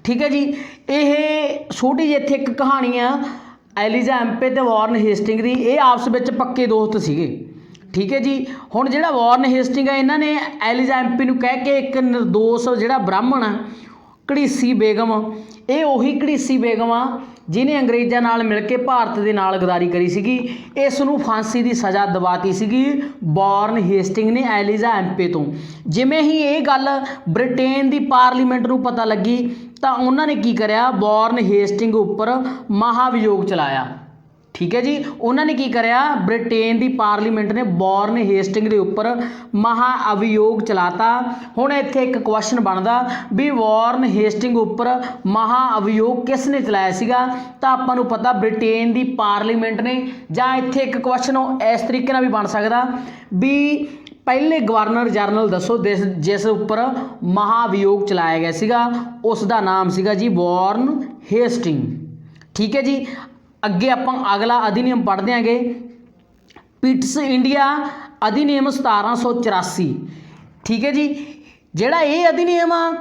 A: ਠੀਕ ਹੈ ਜੀ। ਇਹ ਛੋਟੀ ਜਿਹੀ ਇੱਥੇ ਇੱਕ ਕਹਾਣੀ ਆ ਐਲੀਜ਼ਾ ਐਮਪੇ ਤੇ ਵਾਰਨ ਹੇਸਟਿੰਗ ਦੀ। ਇਹ ਆਪਸ ਵਿੱਚ ਪੱਕੇ ਦੋਸਤ ਸੀਗੇ। ਠੀਕ ਹੈ ਜੀ। ਹੁਣ ਜਿਹੜਾ ਵਾਰਨ ਹੇਸਟਿੰਗ ਆ, ਇਹਨਾਂ ਨੇ ਐਲੀਜ਼ਾ ਐਮਪੇ ਨੂੰ ਕਹਿ ਕੇ ਇੱਕ ਨਿਰਦੋਸ਼ ਜਿਹੜਾ ਬ੍ਰਾਹਮਣ ਆ ਘੜੀਸੀ ਬੇਗਮ, ਇਹ ਉਹੀ ਘੜੀਸੀ ਬੇਗਮ ਆ ਜਿਹਨੇ ਅੰਗਰੇਜ਼ਾਂ ਨਾਲ ਮਿਲ ਕੇ ਭਾਰਤ ਦੇ ਨਾਲ ਗਦਾਰੀ ਕਰੀ ਸੀਗੀ। ਇਸ ਨੂੰ ਫਾਂਸੀ ਦੀ ਸਜ਼ਾ ਦਿਵਾਤੀ ਸੀਗੀ ਵਾਰਨ ਹੇਸਟਿੰਗ ਨੇ ਐਲੀਜ਼ਾ ਐਮਪੇ ਤੋਂ। ਜਿਵੇਂ ਹੀ ਇਹ ਗੱਲ ਬ੍ਰਿਟੇਨ ਦੀ ਪਾਰਲੀਮੈਂਟ ਨੂੰ ਪਤਾ ਲੱਗੀ ਤਾਂ ਉਹਨਾਂ ਨੇ ਕੀ ਕਰਿਆ? ਵਾਰਨ ਹੇਸਟਿੰਗ ਉੱਪਰ ਮਹਾਭਿਯੋਗ ਚਲਾਇਆ। ਠੀਕ ਹੈ ਜੀ। ਉਹਨਾਂ ਨੇ ਕੀ ਕਰਿਆ? ਬ੍ਰਿਟੇਨ ਦੀ ਪਾਰਲੀਮੈਂਟ ਨੇ ਵਾਰਨ ਹੇਸਟਿੰਗ ਦੇ ਉੱਪਰ ਮਹਾ ਅਭਿਯੋਗ ਚਲਾਤਾ। ਹੁਣ ਇੱਥੇ ਇੱਕ ਕੁਐਸਚਨ ਬਣਦਾ ਵੀ ਵਾਰਨ ਹੇਸਟਿੰਗ ਉੱਪਰ ਮਹਾ ਅਭਿਯੋਗ ਕਿਸ ਨੇ ਚਲਾਇਆ ਸੀਗਾ? ਤਾਂ ਆਪਾਂ ਨੂੰ ਪਤਾ ਬ੍ਰਿਟੇਨ ਦੀ ਪਾਰਲੀਮੈਂਟ ਨੇ। ਜਾਂ ਇੱਥੇ ਇੱਕ ਕੁਐਸਚਨ ਇਸ ਤਰੀਕੇ ਨਾਲ ਵੀ ਬਣ ਸਕਦਾ ਵੀ ਪਹਿਲੇ ਗਵਰਨਰ ਜਨਰਲ ਦੱਸੋ ਜਿਸ ਉੱਪਰ ਮਹਾਅਭਿਯੋਗ ਚਲਾਇਆ ਗਿਆ ਸੀਗਾ, ਉਸ ਦਾ ਨਾਮ ਸੀਗਾ ਜੀ ਵਾਰਨ ਹੇਸਟਿੰਗ। ਠੀਕ ਹੈ ਜੀ। ਅੱਗੇ ਆਪਾਂ ਅਗਲਾ ਅਧਿਨਿਯਮ ਪੜ੍ਹਦੇ ਆਂਗੇ, ਪਿਟਸ ਇੰਡੀਆ ਅਧਿਨਿਯਮ 1784। ਠੀਕ ਹੈ ਜੀ। ਜਿਹੜਾ ਇਹ ਅਧਿਨਿਯਮ ਆ,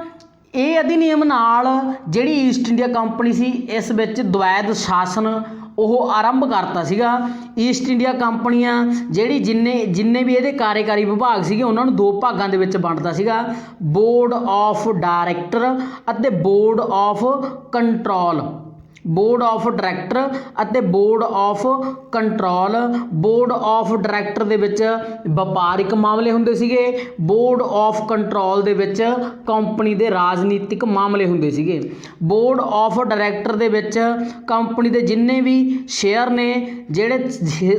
A: ਇਹ ਅਧਿਨਿਯਮ ਨਾਲ ਜਿਹੜੀ ਈਸਟ ਇੰਡੀਆ ਕੰਪਨੀ ਸੀ ਇਸ ਵਿੱਚ ਦਵੈਧ ਸ਼ਾਸਨ ਉਹ ਆਰੰਭ ਕਰਤਾ ਸੀਗਾ। ਈਸਟ ਇੰਡੀਆ ਕੰਪਨੀਆਂ ਜਿਹੜੀ ਜਿੰਨੇ ਵੀ ਇਹਦੇ ਕਾਰਜਕਾਰੀ ਵਿਭਾਗ ਸੀਗੇ ਉਹਨਾਂ ਨੂੰ ਦੋ ਭਾਗਾਂ ਦੇ ਵਿੱਚ ਵੰਡਦਾ ਸੀਗਾ, ਬੋਰਡ ਆਫ ਡਾਇਰੈਕਟਰ ਅਤੇ board of control. Board of director ਅਤੇ board of control. Board of director ਦੇ ਵਿੱਚ ਵਪਾਰਿਕ ਮਾਮਲੇ ਹੁੰਦੇ ਸੀਗੇ, ਬੋਰਡ ਆਫ ਕੰਟਰੋਲ ਦੇ ਵਿੱਚ ਕੰਪਨੀ ਦੇ ਰਾਜਨੀਤਿਕ ਮਾਮਲੇ ਹੁੰਦੇ ਸੀਗੇ। ਬੋਰਡ ਆਫ ਡਾਇਰੈਕਟਰ ਦੇ ਵਿੱਚ ਕੰਪਨੀ ਦੇ ਜਿੰਨੇ ਵੀ ਸ਼ੇਅਰ ਨੇ, ਜਿਹੜੇ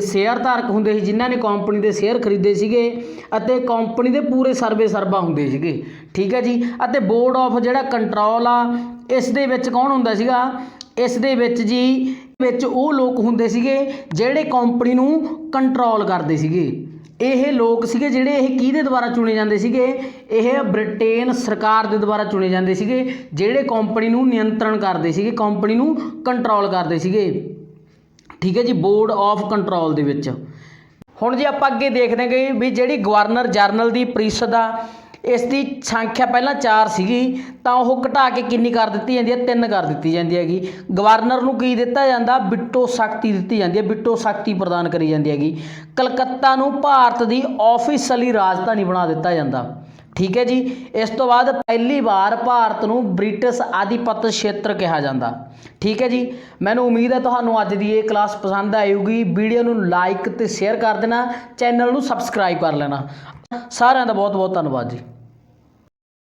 A: ਸ਼ੇਅਰ ਧਾਰਕ ਹੁੰਦੇ ਸੀ ਜਿਨ੍ਹਾਂ ਨੇ ਕੰਪਨੀ ਦੇ ਸ਼ੇਅਰ ਖਰੀਦੇ ਸੀਗੇ, ਅਤੇ ਕੰਪਨੀ ਦੇ ਪੂਰੇ ਸਰਵੇ ਸਰਬਾ ਹੁੰਦੇ ਸੀਗੇ। ਠੀਕ ਹੈ ਜੀ। ਅਤੇ ਬੋਰਡ ਆਫ ਜਿਹੜਾ ਕੰਟਰੋਲ ਆ, ਇਸ ਦੇ ਵਿੱਚ ਕੌਣ ਹੁੰਦਾ ਸੀਗਾ? ਇਸ ਦੇ ਵਿੱਚ ਜੀ ਉਹ ਲੋਕ ਹੁੰਦੇ ਸੀਗੇ ਜਿਹੜੇ ਕੰਪਨੀ ਨੂੰ ਕੰਟਰੋਲ ਕਰਦੇ ਸੀਗੇ। ਇਹ ਲੋਕ ਸੀਗੇ ਜਿਹੜੇ ਇਹ ਕਿਹਦੇ ਦੁਆਰਾ ਚੁਣੇ ਜਾਂਦੇ ਸੀਗੇ? ਇਹ ਬ੍ਰਿਟੇਨ ਸਰਕਾਰ ਦੇ ਦੁਆਰਾ ਚੁਣੇ ਜਾਂਦੇ ਸੀਗੇ ਜਿਹੜੇ ਕੰਪਨੀ ਨੂੰ ਨਿਯੰਤਰਣ ਕਰਦੇ ਸੀਗੇ, ਕੰਪਨੀ ਨੂੰ ਕੰਟਰੋਲ ਕਰਦੇ ਸੀਗੇ। ਠੀਕ ਹੈ ਜੀ। ਬੋਰਡ ਆਫ ਕੰਟਰੋਲ ਦੇ ਵਿੱਚ। ਹੁਣ ਜੇ ਆਪਾਂ ਅੱਗੇ ਦੇਖਦੇ ਗਏ ਵੀ ਜਿਹੜੀ ਗਵਰਨਰ ਜਨਰਲ ਦੀ ਪ੍ਰੀਸ਼ਦ ਆ, ਇਸ ਦੀ ਸੰਖਿਆ ਪਹਿਲਾਂ 4 ਸੀਗੀ ਤਾਂ ਉਹ ਘਟਾ ਕੇ ਕਿੰਨੀ ਕਰ ਦਿੱਤੀ ਜਾਂਦੀ ਹੈ? 3 ਕਰ ਦਿੱਤੀ ਜਾਂਦੀ ਹੈਗੀ। ਗਵਰਨਰ ਨੂੰ ਕੀ ਦਿੱਤਾ ਜਾਂਦਾ? ਬਿੱਟੋ ਸ਼ਕਤੀ ਦਿੱਤੀ ਜਾਂਦੀ ਹੈ, ਬਿੱਟੋ ਸ਼ਕਤੀ ਪ੍ਰਦਾਨ ਕਰੀ ਜਾਂਦੀ ਹੈਗੀ। ਕਲਕੱਤਾ ਨੂੰ ਭਾਰਤ ਦੀ ਆਫੀਸ਼ੀਅਲੀ ਰਾਜਧਾਨੀ ਬਣਾ ਦਿੱਤਾ ਜਾਂਦਾ। ਠੀਕ ਹੈ ਜੀ। ਇਸ ਤੋਂ ਬਾਅਦ ਪਹਿਲੀ ਵਾਰ ਭਾਰਤ ਨੂੰ ਬ੍ਰਿਟਿਸ਼ ਆਧਿਪਤ ਖੇਤਰ ਕਿਹਾ ਜਾਂਦਾ। ਠੀਕ ਹੈ ਜੀ। ਮੈਨੂੰ ਉਮੀਦ ਹੈ ਤੁਹਾਨੂੰ ਅੱਜ ਦੀ ਇਹ ਕਲਾਸ ਪਸੰਦ ਆਏਗੀ। ਵੀਡੀਓ ਨੂੰ ਲਾਈਕ ਤੇ ਸ਼ੇਅਰ ਕਰ ਦੇਣਾ, ਚੈਨਲ ਨੂੰ ਸਬਸਕ੍ਰਾਈਬ ਕਰ ਲੈਣਾ। ਸਾਰਿਆਂ ਦਾ ਬਹੁਤ ਬਹੁਤ ਧੰਨਵਾਦ ਜੀ।